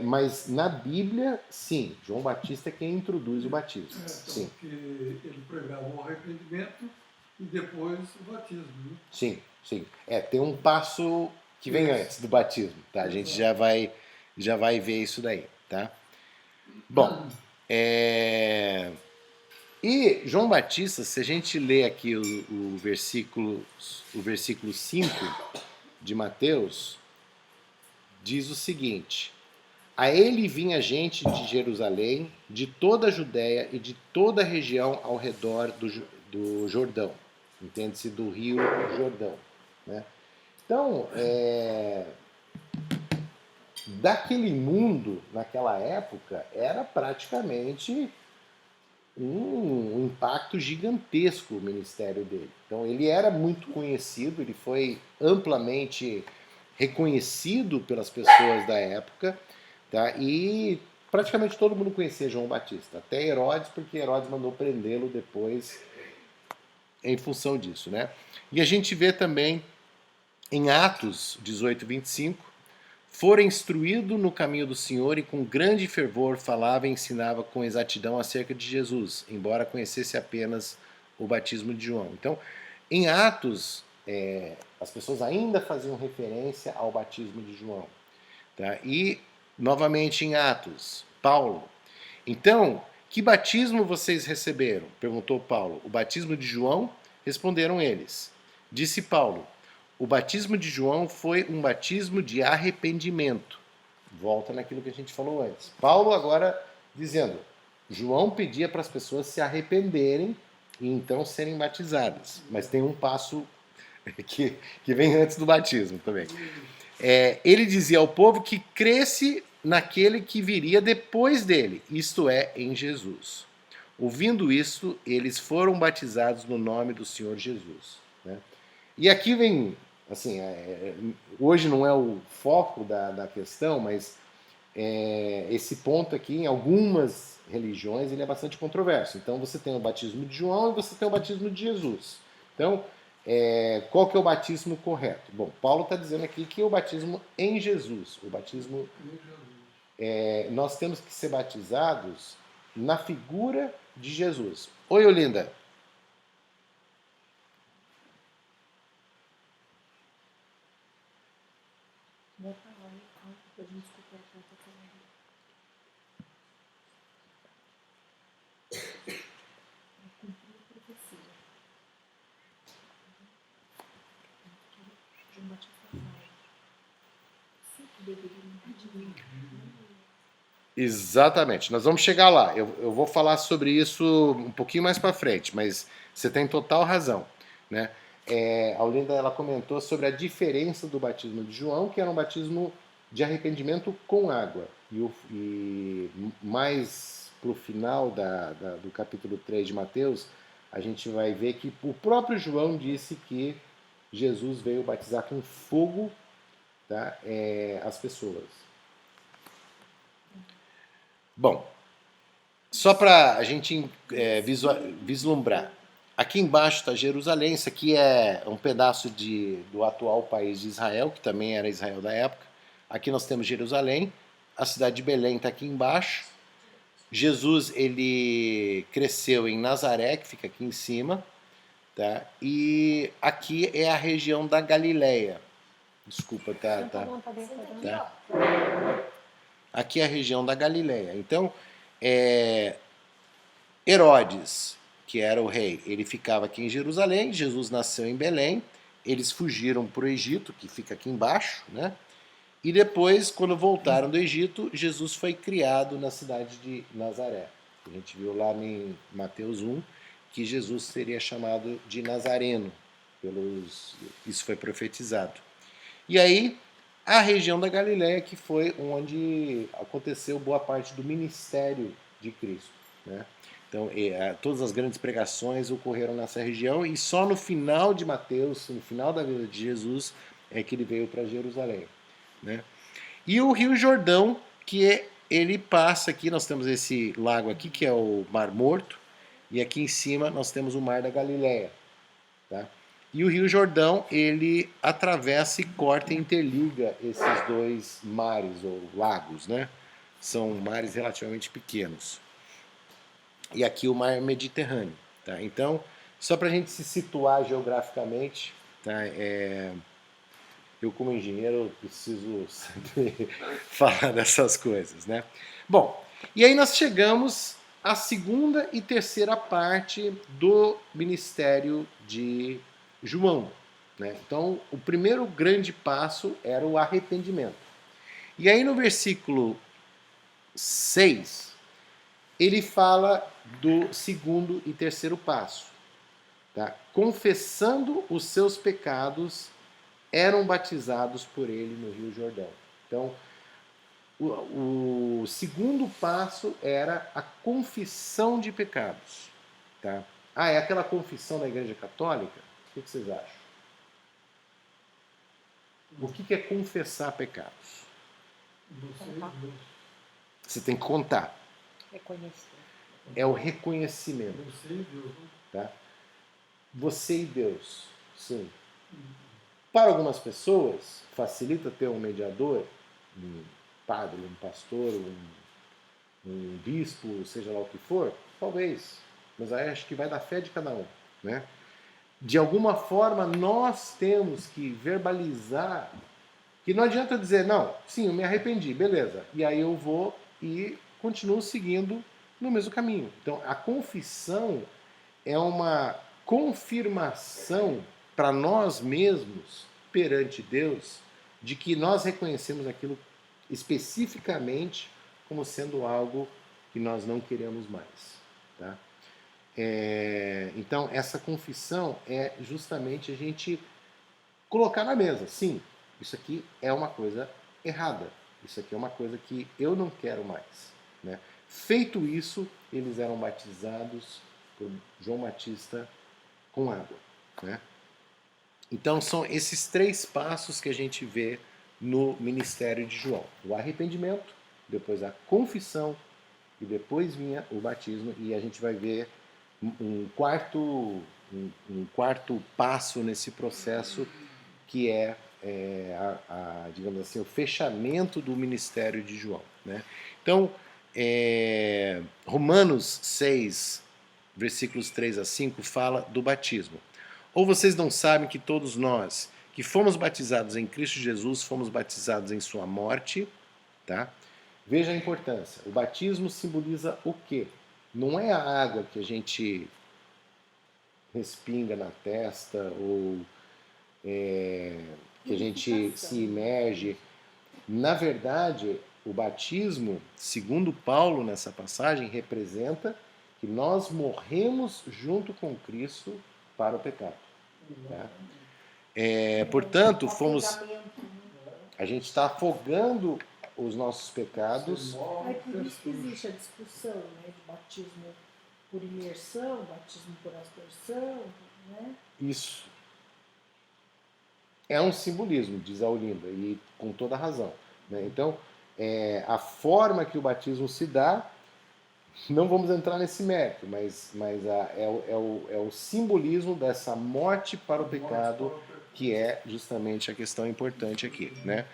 Mas na Bíblia, sim, João Batista é quem introduz o batismo. Então, Sim. porque ele pregava o arrependimento e depois o batismo. Né? Sim, sim. Tem um passo que vem antes do batismo, tá? A gente já vai ver isso daí, tá? Bom, e João Batista, se a gente lê aqui o versículo 5 de Mateus, diz o seguinte: a ele vinha gente de Jerusalém, de toda a Judéia e de toda a região ao redor do Jordão. Entende-se do rio Jordão. Né? Então, daquele mundo, naquela época, era praticamente um impacto gigantesco o ministério dele. Então, ele era muito conhecido, ele foi amplamente reconhecido pelas pessoas da época, tá? E praticamente todo mundo conhecia João Batista, até Herodes, porque Herodes mandou prendê-lo depois em função disso, né? E a gente vê também em Atos 18, 25, fora instruído no caminho do Senhor e com grande fervor falava e ensinava com exatidão acerca de Jesus, embora conhecesse apenas o batismo de João. Então, em Atos, as pessoas ainda faziam referência ao batismo de João. Tá? E, novamente, em Atos, Paulo. Então, que batismo vocês receberam? Perguntou Paulo. O batismo de João? Responderam eles. Disse Paulo: o batismo de João foi um batismo de arrependimento. Volta naquilo que a gente falou antes. Paulo agora dizendo, João pedia para as pessoas se arrependerem e então serem batizadas. Mas tem um passo que vem antes do batismo também. Ele dizia ao povo que cresce naquele que viria depois dele, isto é, em Jesus. Ouvindo isso, eles foram batizados no nome do Senhor Jesus. Né? E aqui vem, assim, hoje não é o foco da questão, mas esse ponto aqui, em algumas religiões, ele é bastante controverso. Então você tem o batismo de João e você tem o batismo de Jesus. Então, qual que é o batismo correto? Bom, Paulo está dizendo aqui que o batismo em Jesus, o batismo, nós temos que ser batizados na figura de Jesus. Oi, Olinda. Vou falar, calma, depois a gente escuta a conta também. É cumprir a profecia. De um batizado. Sempre deveria batizar. Exatamente, nós vamos chegar lá. Eu vou falar sobre isso um pouquinho mais para frente, mas você tem total razão, né? A Olinda, ela comentou sobre a diferença do batismo de João, que era um batismo de arrependimento com água. E mais para o final do capítulo 3 de Mateus, a gente vai ver que o próprio João disse que Jesus veio batizar com fogo, tá? As pessoas. Bom, só para a gente vislumbrar. Aqui embaixo está Jerusalém, isso aqui é um pedaço do atual país de Israel, que também era Israel da época. Aqui nós temos Jerusalém, a cidade de Belém está aqui embaixo. Jesus, ele cresceu em Nazaré, que fica aqui em cima, tá? E aqui é a região da Galileia. Desculpa, tá? Aqui é a região da Galileia. Então, Herodes, que era o rei, ele ficava aqui em Jerusalém, Jesus nasceu em Belém, eles fugiram para o Egito, que fica aqui embaixo, né? E depois, quando voltaram do Egito, Jesus foi criado na cidade de Nazaré. A gente viu lá em Mateus 1 que Jesus seria chamado de Nazareno, isso foi profetizado. E aí, a região da Galileia, que foi onde aconteceu boa parte do ministério de Cristo, né? Então, todas as grandes pregações ocorreram nessa região e só no final de Mateus, no final da vida de Jesus, é que ele veio para Jerusalém, né? E o Rio Jordão, que ele passa aqui, nós temos esse lago aqui, que é o Mar Morto, e aqui em cima nós temos o Mar da Galileia, tá? E o Rio Jordão, ele atravessa e corta e interliga esses dois mares, ou lagos, né? São mares relativamente pequenos. E aqui o mar Mediterrâneo, tá? Então, só para a gente se situar geograficamente, tá? Eu como engenheiro preciso sempre falar dessas coisas, né? Bom, e aí nós chegamos à segunda e terceira parte do ministério de João, né? Então, o primeiro grande passo era o arrependimento. E aí no versículo 6, ele fala do segundo e terceiro passo, tá? Confessando os seus pecados, eram batizados por ele no Rio Jordão. Então, o segundo passo era a confissão de pecados, tá? É aquela confissão da Igreja Católica? O que vocês acham? O que é confessar pecados? Você tem que contar. Reconhecer. É o reconhecimento. Você e Deus, né? Tá? Você e Deus, sim. Para algumas pessoas, facilita ter um mediador, um padre, um pastor, um bispo, seja lá o que for, talvez. Mas aí acho que vai da fé de cada um. né? De alguma forma, nós temos que verbalizar que não adianta dizer, não, sim, eu me arrependi, beleza. E aí eu vou e continuo seguindo no mesmo caminho. Então, a confissão é uma confirmação para nós mesmos, perante Deus, de que nós reconhecemos aquilo especificamente como sendo algo que nós não queremos mais. Tá? Então, essa confissão é justamente a gente colocar na mesa, sim, isso aqui é uma coisa errada, isso aqui é uma coisa que eu não quero mais. Né? Feito isso, eles eram batizados por João Batista com água. Né? Então são esses 3 passos que a gente vê no ministério de João: o arrependimento, depois a confissão e depois vinha o batismo, e a gente vai ver um quarto passo nesse processo, que é, digamos assim, o fechamento do ministério de João. Né? Então, Romanos 6, versículos 3 a 5, fala do batismo. Ou vocês não sabem que todos nós que fomos batizados em Cristo Jesus, fomos batizados em sua morte, tá? Veja a importância. O batismo simboliza o quê? Não é a água que a gente respinga na testa ou que a gente se imerge. Na verdade, o batismo, segundo Paulo nessa passagem, representa que nós morremos junto com Cristo para o pecado. Tá? Portanto, a gente está afogando os nossos pecados. É por isso que existe a discussão, né, de batismo por imersão, batismo por aspersão, né? Isso é um simbolismo, diz a Olinda, e com toda razão. Né? Então, a forma que o batismo se dá, não vamos entrar nesse mérito, mas é o simbolismo dessa morte para o pecado, que é justamente a questão importante aqui. Né?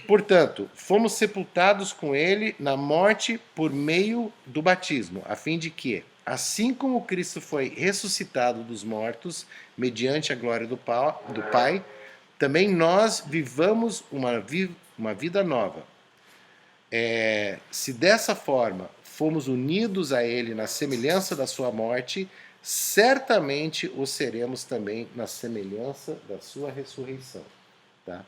Portanto, fomos sepultados com ele na morte por meio do batismo, a fim de que, assim como Cristo foi ressuscitado dos mortos, mediante a glória do Pai, também nós vivamos uma vida nova. Se dessa forma fomos unidos a Ele na semelhança da sua morte, certamente o seremos também na semelhança da sua ressurreição. Tá?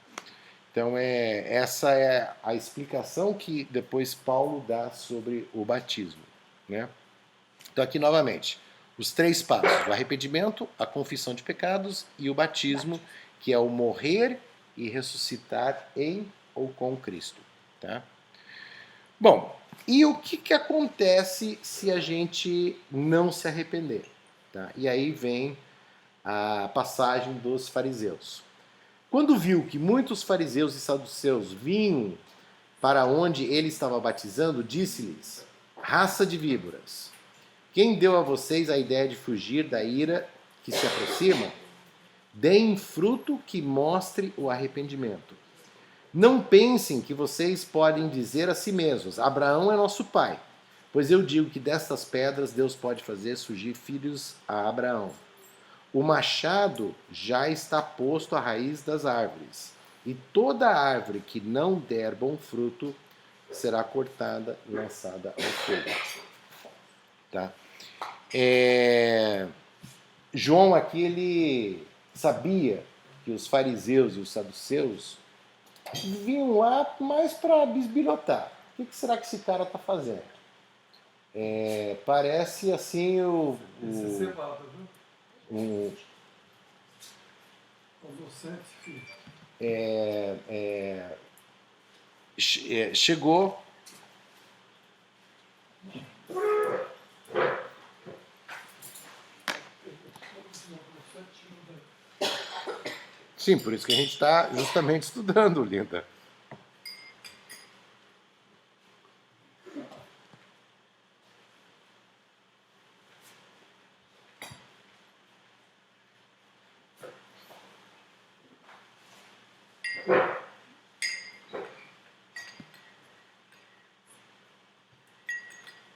Então, essa é a explicação que depois Paulo dá sobre o batismo. Né? Então, aqui novamente, os 3 passos: o arrependimento, a confissão de pecados e o batismo, que é o morrer e ressuscitar em ou com Cristo. Tá? Bom, e o que acontece se a gente não se arrepender? Tá? E aí vem a passagem dos fariseus. Quando viu que muitos fariseus e saduceus vinham para onde ele estava batizando, disse-lhes: raça de víboras, quem deu a vocês a ideia de fugir da ira que se aproxima? Deem fruto que mostre o arrependimento. Não pensem que vocês podem dizer a si mesmos: Abraão é nosso pai, pois eu digo que destas pedras Deus pode fazer surgir filhos a Abraão. O machado já está posto à raiz das árvores, e toda árvore que não der bom fruto será cortada e lançada ao fogo. Tá? João aqui, ele sabia que os fariseus e os saduceus vinham lá mais para bisbilhotar. O que será que esse cara está fazendo? Parece assim o chegou. Sim, por isso que a gente está justamente estudando, Linda.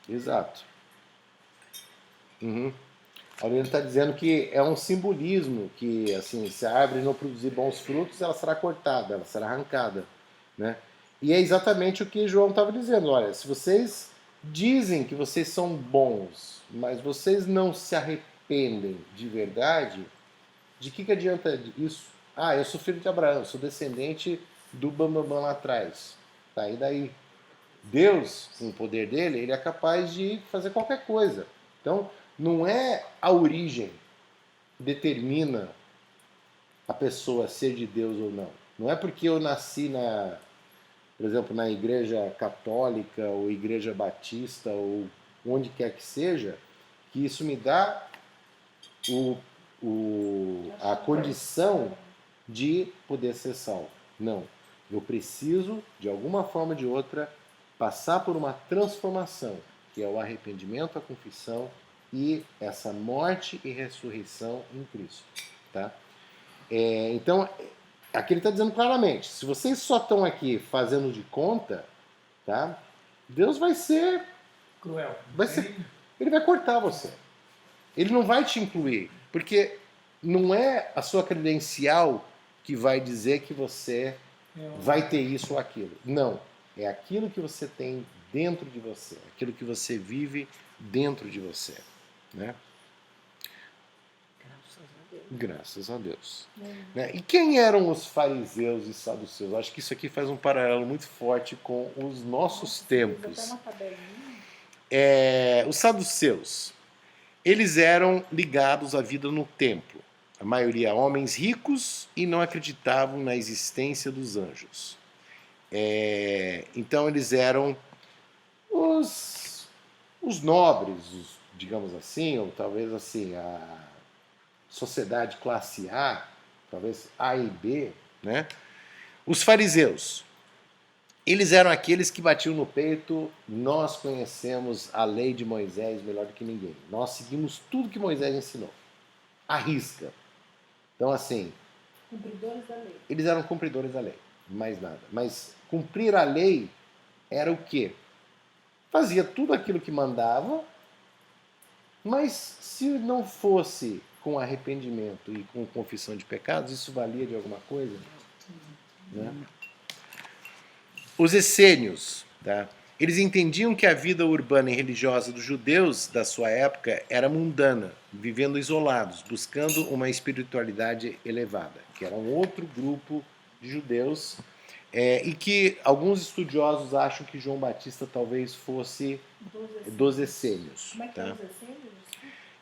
Exato. Aurélio está dizendo que é um simbolismo que, assim, se a árvore não produzir bons frutos, ela será cortada, ela será arrancada, né? E é exatamente o que João estava dizendo. Olha, se vocês dizem que vocês são bons, mas vocês não se arrependem de verdade, de que adianta isso? Ah, eu sou filho de Abraão, eu sou descendente do Bambambam lá atrás. Tá, e daí? Deus, com o poder dele, ele é capaz de fazer qualquer coisa. Então, não é a origem que determina a pessoa ser de Deus ou não. Não é porque eu nasci por exemplo, na igreja católica ou igreja batista ou onde quer que seja, que isso me dá a condição de poder ser salvo. Não. Eu preciso, de alguma forma ou de outra, passar por uma transformação, que é o arrependimento, a confissão e essa morte e ressurreição em Cristo. Tá? Então, aqui ele está dizendo claramente, se vocês só estão aqui fazendo de conta, tá? Deus vai ser... Cruel. Ele vai cortar você. Ele não vai te incluir, porque não é a sua credencial que vai dizer que você vai ter isso ou aquilo. Não. É aquilo que você tem dentro de você, aquilo que você vive dentro de você. Né? Graças a Deus. Né? E quem eram os fariseus e saduceus? Acho que isso aqui faz um paralelo muito forte com os nossos tempos. Até uma tabelinha. Os saduceus, eles eram ligados à vida no templo. A maioria homens ricos e não acreditavam na existência dos anjos. Então eles eram os nobres, digamos assim, ou talvez assim, a sociedade classe A, talvez A e B, né? Os fariseus, eles eram aqueles que batiam no peito, nós conhecemos a lei de Moisés melhor do que ninguém. Nós seguimos tudo que Moisés ensinou. À risca. Então, assim... Cumpridores da lei. Eles eram cumpridores da lei, mais nada. Mas cumprir a lei era o quê? Fazia tudo aquilo que mandava, mas se não fosse com arrependimento e com confissão de pecados, isso valia de alguma coisa? Né? Os essênios, tá? Eles entendiam que a vida urbana e religiosa dos judeus da sua época era mundana, vivendo isolados, buscando uma espiritualidade elevada, que era um outro grupo de judeus, e que alguns estudiosos acham que João Batista talvez fosse dos essênios. Como é que tá? é os essênios?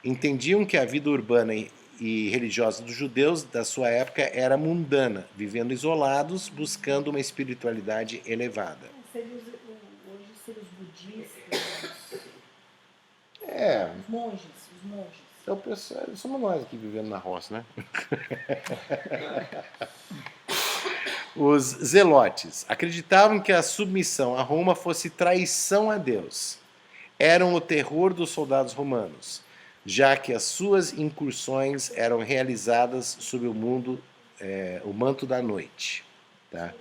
Entendiam que a vida urbana e religiosa dos judeus da sua época era mundana, vivendo isolados, buscando uma espiritualidade elevada. Hoje seriam os budistas, os monges. Então, somos nós aqui vivendo na roça, né? Os zelotes acreditavam que a submissão a Roma fosse traição a Deus. Eram o terror dos soldados romanos, já que as suas incursões eram realizadas sob o manto da noite. Tá?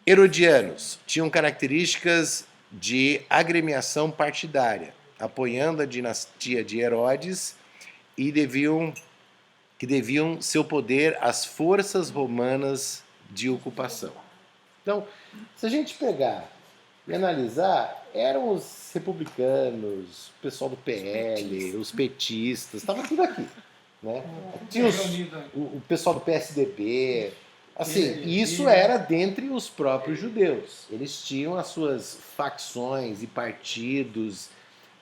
Herodianos tinham características de agremiação partidária, apoiando a dinastia de Herodes e que deviam seu poder às forças romanas de ocupação. Então, se a gente pegar e analisar, eram os republicanos, o pessoal do PL, os petistas, estava tudo aqui. Né? Tinha o pessoal do PSDB. Assim, isso era dentre os próprios judeus. Eles tinham as suas facções e partidos.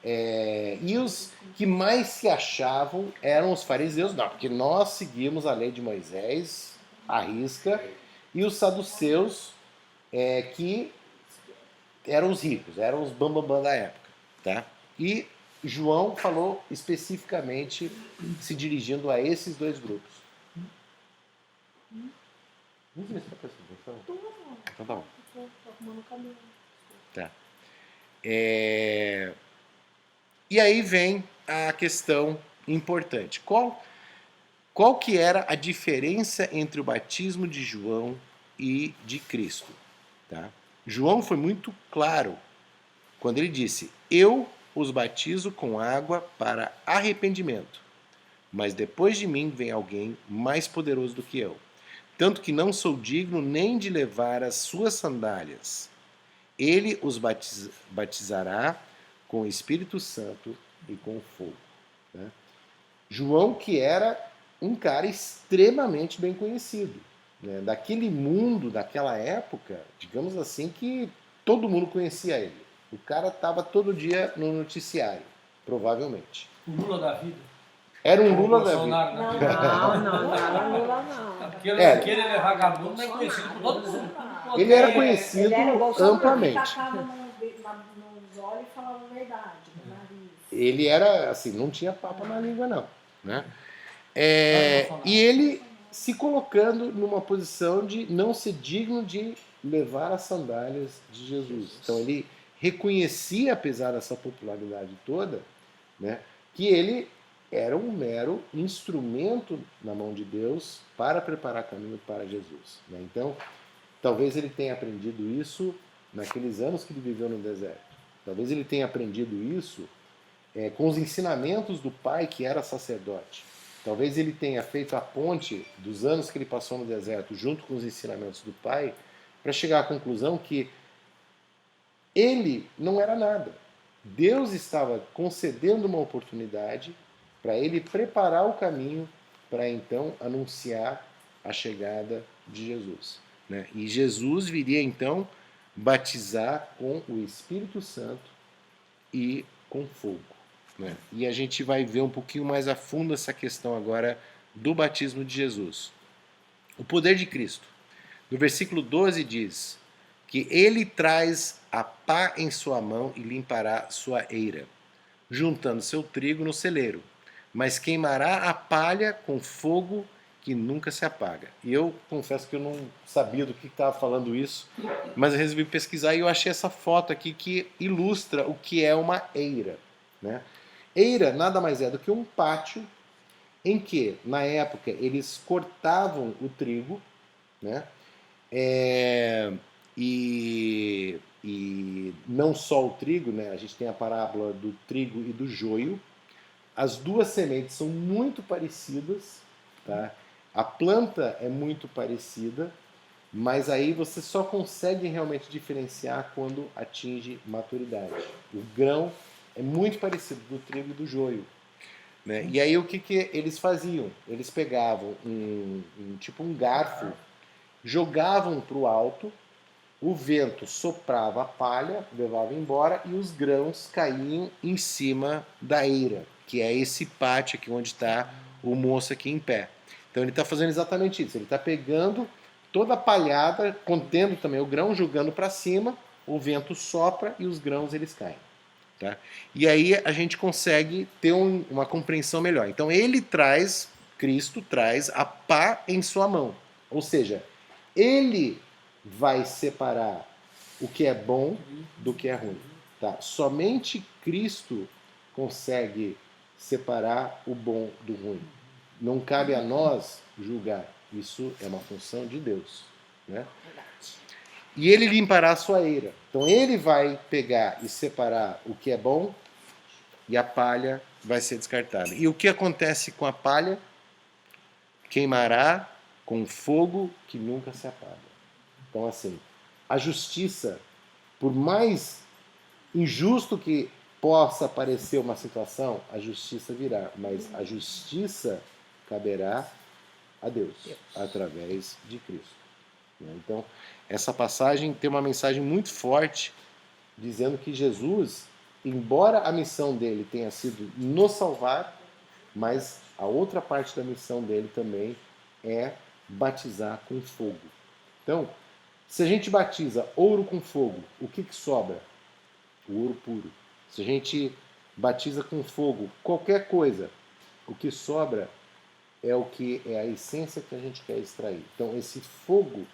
E os que mais se achavam eram os fariseus, não, porque nós seguimos a lei de Moisés à risca, e os saduceus, que eram os ricos, eram os bambambam da época. Tá? E João falou especificamente se dirigindo a esses dois grupos. Não sei se está prestando atenção. Então tá bom. Estou arrumando o caminho. Tá. E aí vem a questão importante. Qual que era a diferença entre o batismo de João e de Cristo? Tá? João foi muito claro quando ele disse: eu os batizo com água para arrependimento, mas depois de mim vem alguém mais poderoso do que eu, tanto que não sou digno nem de levar as suas sandálias. Ele os batizará com o Espírito Santo e com fogo. Né? João, que era um cara extremamente bem conhecido, né? Daquele mundo, daquela época, digamos assim, que todo mundo conhecia ele. O cara estava todo dia no noticiário, provavelmente. O Lula da vida. Era um O Lula da vida. Bolsonaro Não, da vida. Não era Lula, não. Aquele é vagabundo, mas conhecido por todo mundo. Ele era conhecido Ele era Bolsonaro. amplamente. Tacava nos olhos e falava a verdade, no nariz. Ele era, assim, não tinha papo na língua, não. Né? Bolsonaro. E ele se colocando numa posição de não ser digno de levar as sandálias de Jesus. Então ele reconhecia, apesar dessa popularidade toda, né, que ele era um mero instrumento na mão de Deus para preparar caminho para Jesus. Né? Então, talvez ele tenha aprendido isso naqueles anos que ele viveu no deserto. Talvez ele tenha aprendido isso com os ensinamentos do pai, que era sacerdote. Talvez ele tenha feito a ponte dos anos que ele passou no deserto, junto com os ensinamentos do pai, para chegar à conclusão que ele não era nada. Deus estava concedendo uma oportunidade para ele preparar o caminho para então anunciar a chegada de Jesus. Né? E Jesus viria então batizar com o Espírito Santo e com fogo. Né? E a gente vai ver um pouquinho mais a fundo essa questão agora do batismo de Jesus. O poder de Cristo. No versículo 12 diz que ele traz a pá em sua mão e limpará sua eira, juntando seu trigo no celeiro, mas queimará a palha com fogo que nunca se apaga. E eu confesso que eu não sabia do que estava falando isso, mas eu resolvi pesquisar e eu achei essa foto aqui que ilustra o que é uma eira. Né? Eira nada mais é do que um pátio em que, na época, eles cortavam o trigo, né? E não só o trigo, né? A gente tem a parábola do trigo e do joio. As duas sementes são muito parecidas, tá? A planta é muito parecida, mas aí você só consegue realmente diferenciar quando atinge maturidade. O grão é muito parecido do trigo e do joio. Né? E aí o que eles faziam? Eles pegavam tipo um garfo, jogavam para o alto, o vento soprava a palha, levava embora e os grãos caíam em cima da eira, que é esse pátio aqui onde está o moço aqui em pé. Então ele está fazendo exatamente isso, ele está pegando toda a palhada, contendo também o grão, jogando para cima, o vento sopra e os grãos eles caem. Tá? E aí a gente consegue ter uma compreensão melhor. Então Cristo traz a pá em sua mão. Ou seja, ele vai separar o que é bom do que é ruim. Tá? Somente Cristo consegue separar o bom do ruim. Não cabe a nós julgar. Isso é uma função de Deus. Né? E ele limpará a sua eira. Então ele vai pegar e separar o que é bom e a palha vai ser descartada. E o que acontece com a palha? Queimará com fogo que nunca se apaga. Então assim, a justiça, por mais injusto que possa parecer uma situação, a justiça virá, mas a justiça caberá a Deus, através de Cristo. Então, essa passagem tem uma mensagem muito forte, dizendo que Jesus, embora a missão dele tenha sido nos salvar, mas a outra parte da missão dele também é batizar com fogo. Então, se a gente batiza ouro com fogo, o que sobra? O ouro puro. Se a gente batiza com fogo qualquer coisa, o que sobra é o que é a essência que a gente quer extrair. Então, esse fogo,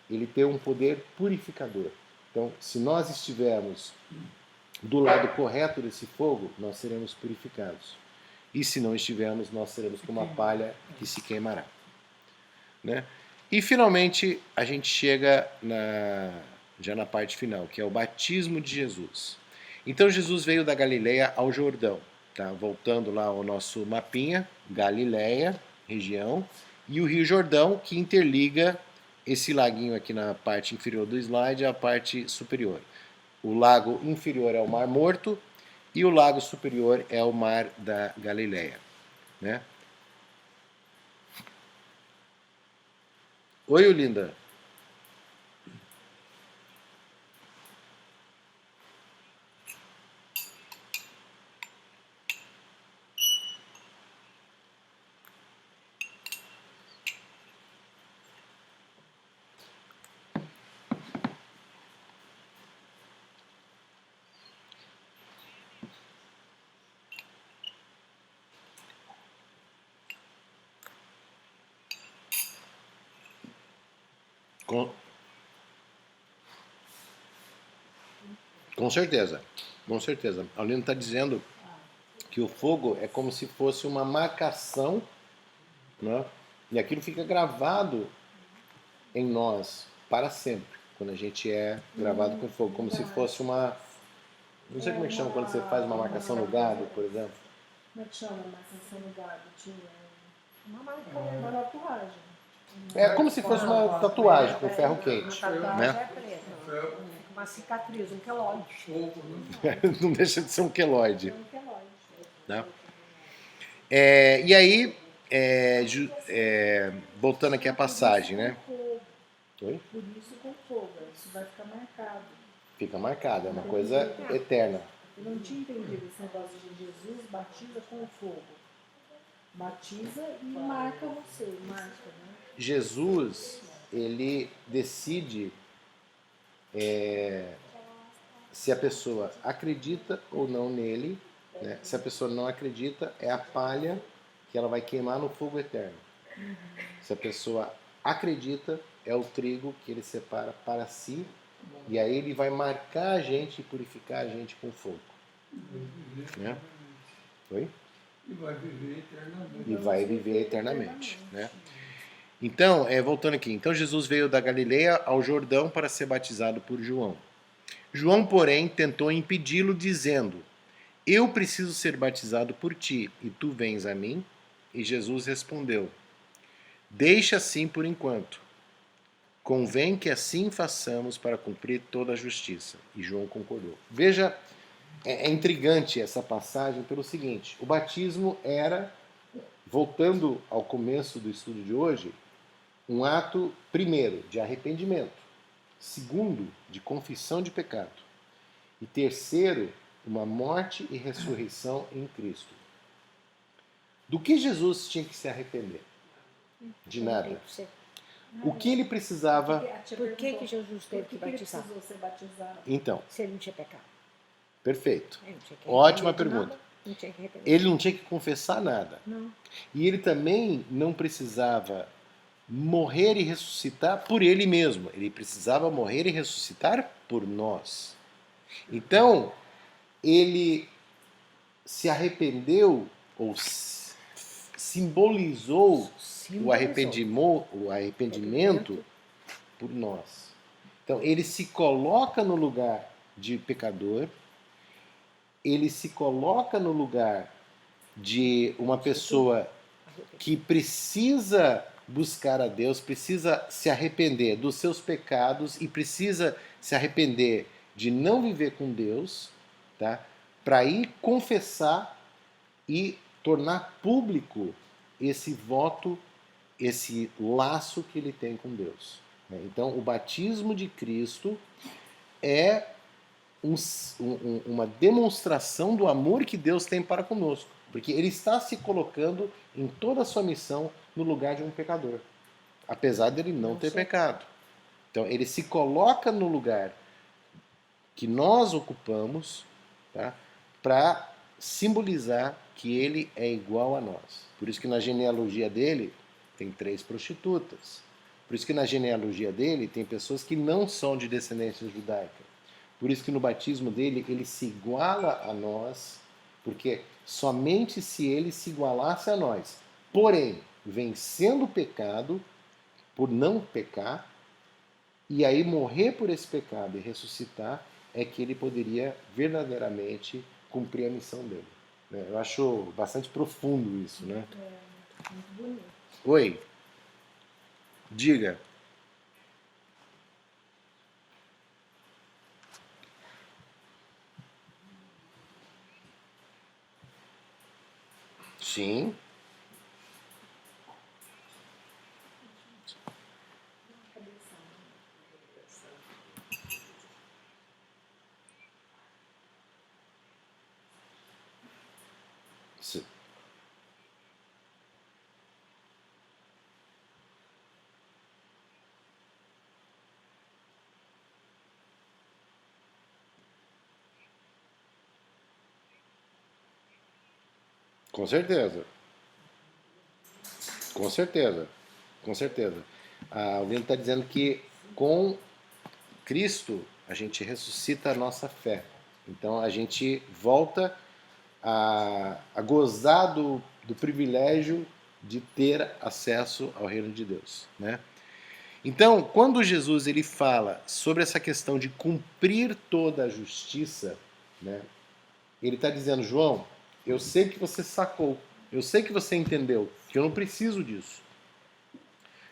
ele tem um poder purificador. Então, se nós estivermos do lado correto desse fogo, nós seremos purificados. E se não estivermos, nós seremos como uma palha que se queimará. Né? E, finalmente, a gente chega já na parte final, que é o batismo de Jesus. Então Jesus veio da Galileia ao Jordão, tá? Voltando lá ao nosso mapinha, Galileia, região, e o Rio Jordão, que interliga esse laguinho aqui na parte inferior do slide à parte superior. O lago inferior é o Mar Morto e o lago superior é o Mar da Galileia, né? Oi, Olinda. Com certeza, com certeza. A Olinda está dizendo que o fogo é como se fosse uma marcação, né? E aquilo fica gravado em nós para sempre, quando a gente é gravado com fogo, como se fosse uma... Não sei como é que chama quando você faz uma marcação no gado, por exemplo. Como é que chama a marcação no gado? Tinha Uma marca. uma tatuagem. É como se fosse uma tatuagem com ferro Uma quente, tatuagem né? é preta. Ferro, Fica uma cicatriz, um queloide. fogo, né? Não deixa de ser um queloide. Não que é lógico. Né? E aí, voltando aqui à passagem, né? Oi? Por isso com fogo, isso vai ficar marcado. Fica marcado, é uma coisa eterna. Eu não tinha entendido esse negócio de Jesus batiza com fogo. Batiza e marca você, marca, né? Jesus, ele decide se a pessoa acredita ou não nele, né? Se a pessoa não acredita, é a palha que ela vai queimar no fogo eterno. Se a pessoa acredita, é o trigo que ele separa para si, e aí ele vai marcar a gente e purificar a gente com fogo. Né? Oi? E vai viver eternamente. E vai viver eternamente, né? Então, voltando aqui, então Jesus veio da Galileia ao Jordão para ser batizado por João. João, porém, tentou impedi-lo, dizendo: Eu preciso ser batizado por ti, e tu vens a mim? E Jesus respondeu: Deixa assim por enquanto. Convém que assim façamos para cumprir toda a justiça. E João concordou. Veja, é intrigante essa passagem pelo seguinte: o batismo era, voltando ao começo do estudo de hoje, um ato, primeiro, de arrependimento, segundo, de confissão de pecado, e terceiro, uma morte e ressurreição em Cristo. Do que Jesus tinha que se arrepender? De nada. O que ele precisava... Por que Jesus teve que Por que ele batizar? precisou ser batizado? Então, Se ele não tinha pecado. perfeito. Ele não tinha que Ótima arrepender de pergunta. nada, não tinha que arrepender. Ele não tinha que confessar nada. Não. E ele também não precisava morrer e ressuscitar por ele mesmo. Ele precisava morrer e ressuscitar por nós. Então, ele se arrependeu, ou simbolizou o arrependimento por nós. Então, ele se coloca no lugar de pecador, ele se coloca no lugar de uma pessoa que precisa buscar a Deus, precisa se arrepender dos seus pecados e precisa se arrepender de não viver com Deus, tá? Para ir confessar e tornar público esse voto, esse laço que ele tem com Deus. Então, o batismo de Cristo é uma demonstração do amor que Deus tem para conosco, porque ele está se colocando em toda a sua missão no lugar de um pecador, apesar dele não ter pecado. Então, ele se coloca no lugar que nós ocupamos, tá? Para simbolizar que ele é igual a nós. Por isso que na genealogia dele tem 3 prostitutas. Por isso que na genealogia dele tem pessoas que não são de descendência judaica. Por isso que no batismo dele ele se iguala a nós, porque somente se ele se igualasse a nós, porém vencendo o pecado por não pecar, e aí morrer por esse pecado e ressuscitar, é que ele poderia verdadeiramente cumprir a missão dele. Né? Eu acho bastante profundo isso, né? Muito bonito. Oi, diga. Sim. Se- Com certeza. Com certeza. Com certeza. Alguém está dizendo que com Cristo a gente ressuscita a nossa fé. Então a gente volta a gozar do privilégio de ter acesso ao reino de Deus, né? Então, quando Jesus ele fala sobre essa questão de cumprir toda a justiça, né? Ele está dizendo, João, eu sei que você sacou, eu sei que você entendeu, que eu não preciso disso.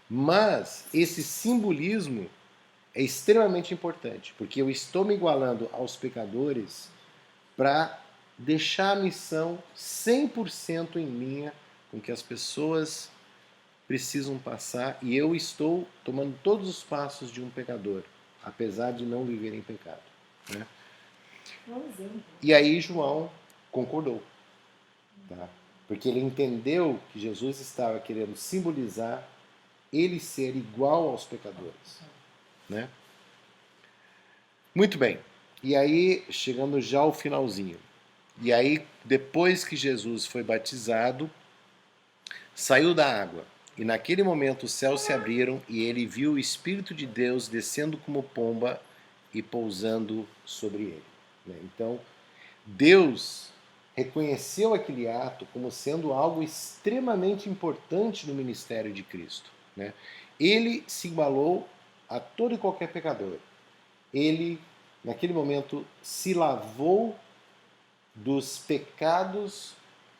Mas esse simbolismo é extremamente importante, porque eu estou me igualando aos pecadores para deixar a missão 100% em linha com o que as pessoas precisam passar e eu estou tomando todos os passos de um pecador, apesar de não viver em pecado. Né? Um exemplo. E aí João concordou, tá? Porque ele entendeu que Jesus estava querendo simbolizar ele ser igual aos pecadores. Né? Muito bem. E aí, chegando já ao finalzinho. E aí, depois que Jesus foi batizado, saiu da água. E naquele momento os céus se abriram e ele viu o Espírito de Deus descendo como pomba e pousando sobre ele. Né? Então, Deus reconheceu aquele ato como sendo algo extremamente importante no ministério de Cristo. Né? Ele se igualou a todo e qualquer pecador. Ele, naquele momento, se lavou dos pecados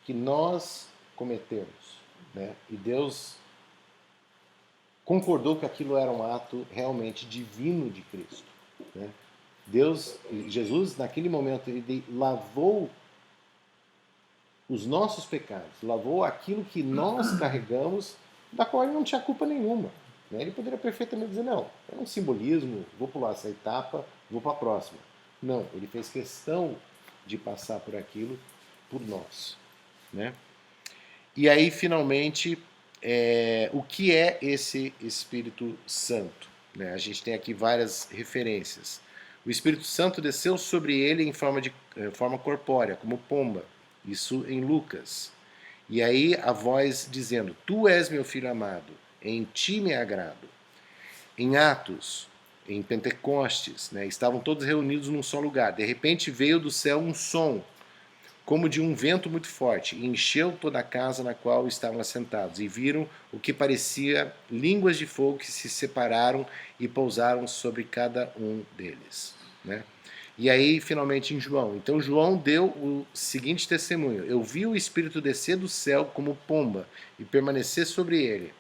que nós cometemos. Né? E Deus concordou que aquilo era um ato realmente divino de Cristo. Né? Jesus, naquele momento, ele lavou os nossos pecados, lavou aquilo que nós carregamos, da qual ele não tinha culpa nenhuma. Né? Ele poderia perfeitamente dizer, não, é um simbolismo, vou pular essa etapa, vou para a próxima. Não, ele fez questão de passar por aquilo por nós. Né? E aí, finalmente, o que é esse Espírito Santo? Né? A gente tem aqui várias referências. O Espírito Santo desceu sobre ele em forma corpórea, como pomba. Isso em Lucas. E aí a voz dizendo, Tu és meu filho amado, em ti me agrado. Em Atos, em Pentecostes, né, estavam todos reunidos num só lugar. De repente veio do céu um som, como de um vento muito forte, e encheu toda a casa na qual estavam assentados, e viram o que parecia línguas de fogo que se separaram e pousaram sobre cada um deles. Né? E aí, finalmente, em João. Então, João deu o seguinte testemunho: Eu vi o Espírito descer do céu como pomba e permanecer sobre ele.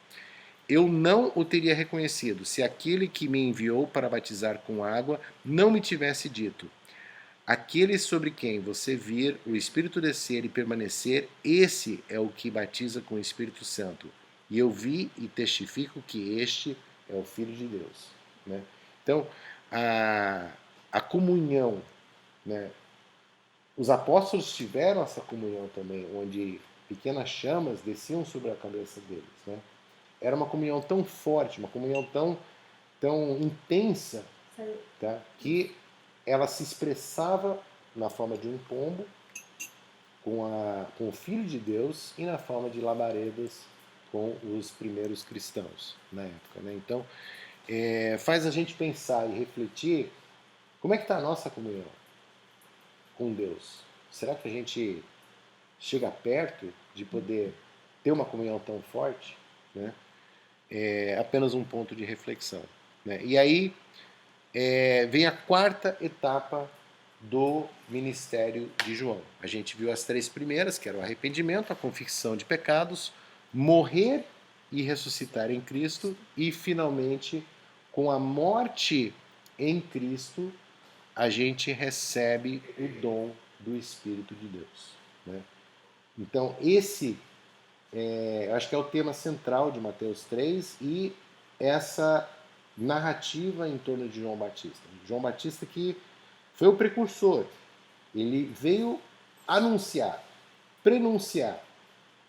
Eu não o teria reconhecido se aquele que me enviou para batizar com água não me tivesse dito: Aquele sobre quem você vir o Espírito descer e permanecer, esse é o que batiza com o Espírito Santo. E eu vi e testifico que este é o Filho de Deus. Né? Então, a comunhão, né? Os apóstolos tiveram essa comunhão também, onde pequenas chamas desciam sobre a cabeça deles. Né? Era uma comunhão tão forte, uma comunhão tão intensa, tá? Que ela se expressava na forma de um pombo, com o Filho de Deus, e na forma de labaredas com os primeiros cristãos na época. Né? Então, faz a gente pensar e refletir como é que está a nossa comunhão com Deus. Será que a gente chega perto de poder ter uma comunhão tão forte? Né? É apenas um ponto de reflexão. Né? E aí, vem a quarta etapa do ministério de João. A gente viu as 3 primeiras, que era o arrependimento, a confissão de pecados, morrer e ressuscitar em Cristo e, finalmente, com a morte em Cristo, a gente recebe o dom do Espírito de Deus, né? Então, esse eu acho que é o tema central de Mateus 3 e essa narrativa em torno de João Batista. João Batista que foi o precursor, ele veio anunciar, prenunciar,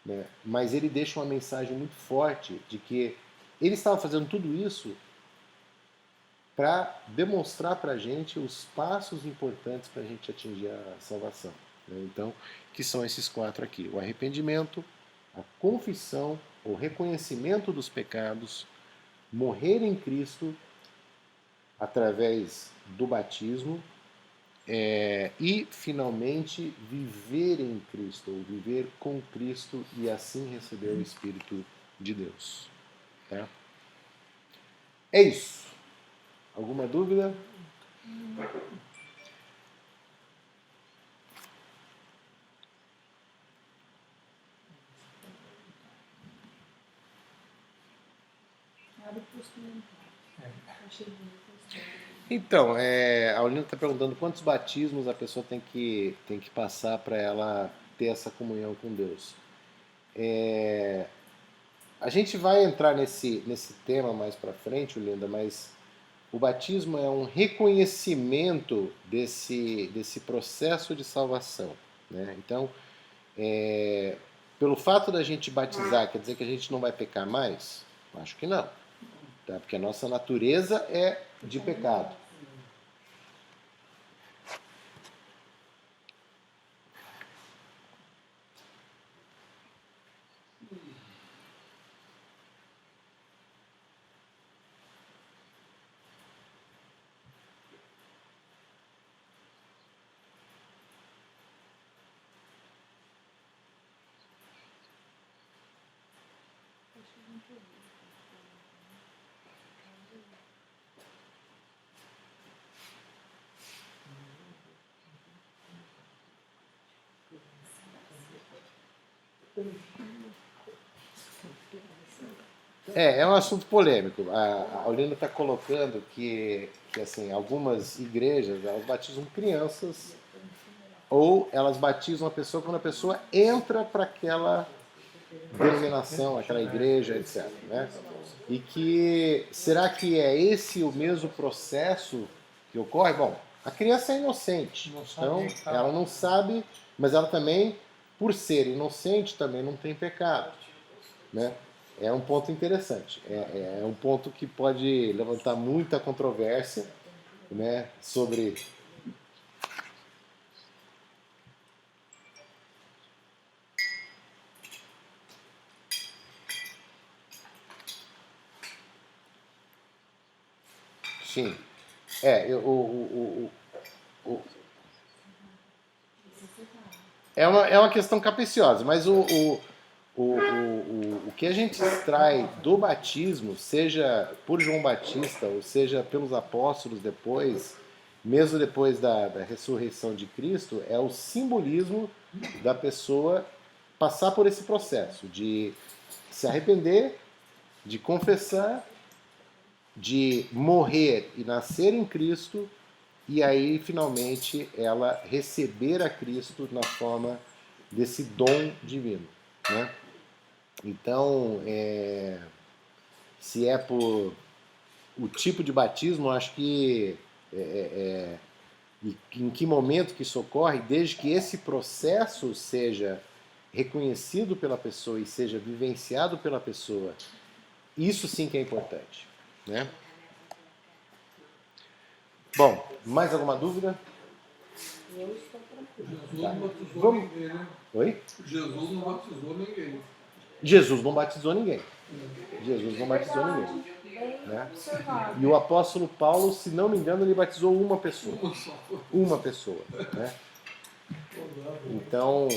né? Mas ele deixa uma mensagem muito forte de que ele estava fazendo tudo isso para demonstrar para a gente os passos importantes para a gente atingir a salvação, né? Então, que são esses 4 aqui: o arrependimento, a confissão, o reconhecimento dos pecados, morrer em Cristo através do batismo e, finalmente, viver em Cristo, ou viver com Cristo e assim receber o Espírito de Deus. Tá? É isso. Alguma dúvida? Abre para os comentários. Achei bonito a história. Então, a Aulina está perguntando quantos batismos a pessoa tem que passar para ela ter essa comunhão com Deus. A gente vai entrar nesse tema mais para frente, Linda, mas o batismo é um reconhecimento desse processo de salvação, né? Então, pelo fato da gente batizar, quer dizer que a gente não vai pecar mais? Acho que não, tá? Porque a nossa natureza é de pecado. É um assunto polêmico. A Aulina está colocando que assim, algumas igrejas elas batizam crianças ou elas batizam a pessoa quando a pessoa entra para aquela denominação, aquela igreja, etc. Né? E que será que é esse o mesmo processo que ocorre? Bom, a criança é inocente, então ela não sabe, mas ela também, por ser inocente, também não tem pecado, né? É um ponto interessante, é um ponto que pode levantar muita controvérsia, né, sobre... Sim, é uma questão capciosa, mas o que a gente extrai do batismo, seja por João Batista, ou seja pelos apóstolos depois, mesmo depois da ressurreição de Cristo, é o simbolismo da pessoa passar por esse processo de se arrepender, de confessar, de morrer e nascer em Cristo, e aí finalmente ela receber a Cristo na forma desse dom divino, né? Então, se é por o tipo de batismo, acho que em que momento que isso ocorre, desde que esse processo seja reconhecido pela pessoa e seja vivenciado pela pessoa, isso sim que é importante, né? Bom, mais alguma dúvida? Eu estou tranquilo. Jesus não batizou Vamos- ninguém, né? Oi? Jesus não batizou ninguém. Jesus não batizou ninguém. Jesus não batizou ninguém. Bem Né? observado. E o apóstolo Paulo, se não me engano, ele batizou uma pessoa. Uma pessoa. Né? Então,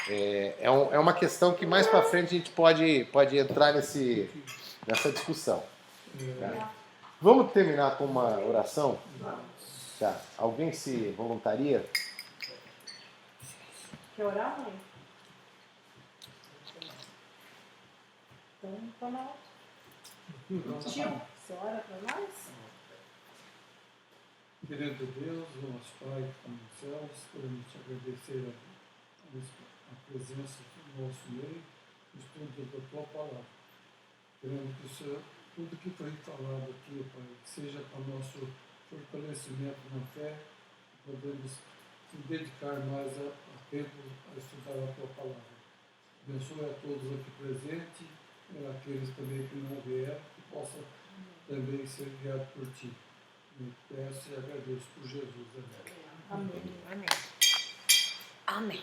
é uma questão que mais para frente a gente pode entrar nessa discussão. Né? Vamos terminar com uma oração? Vamos. Tá. Alguém se voluntaria? Quer orar, mãe? Então, Ronaldo. Tio, você ora para nós? Querido Deus, nosso Pai que está nos céus, queremos te agradecer a presença do nosso meio, o estudo da tua palavra. Queremos que o Senhor, tudo que foi falado aqui, Pai, seja para o nosso fortalecimento na fé, podemos se dedicar mais a tempo a estudar a tua palavra. Abençoe a todos aqui presentes, e aqueles também que não vieram, que possam também ser guiados por ti. Eu peço e agradeço por Jesus. Amém. Amém. Amém. Amém.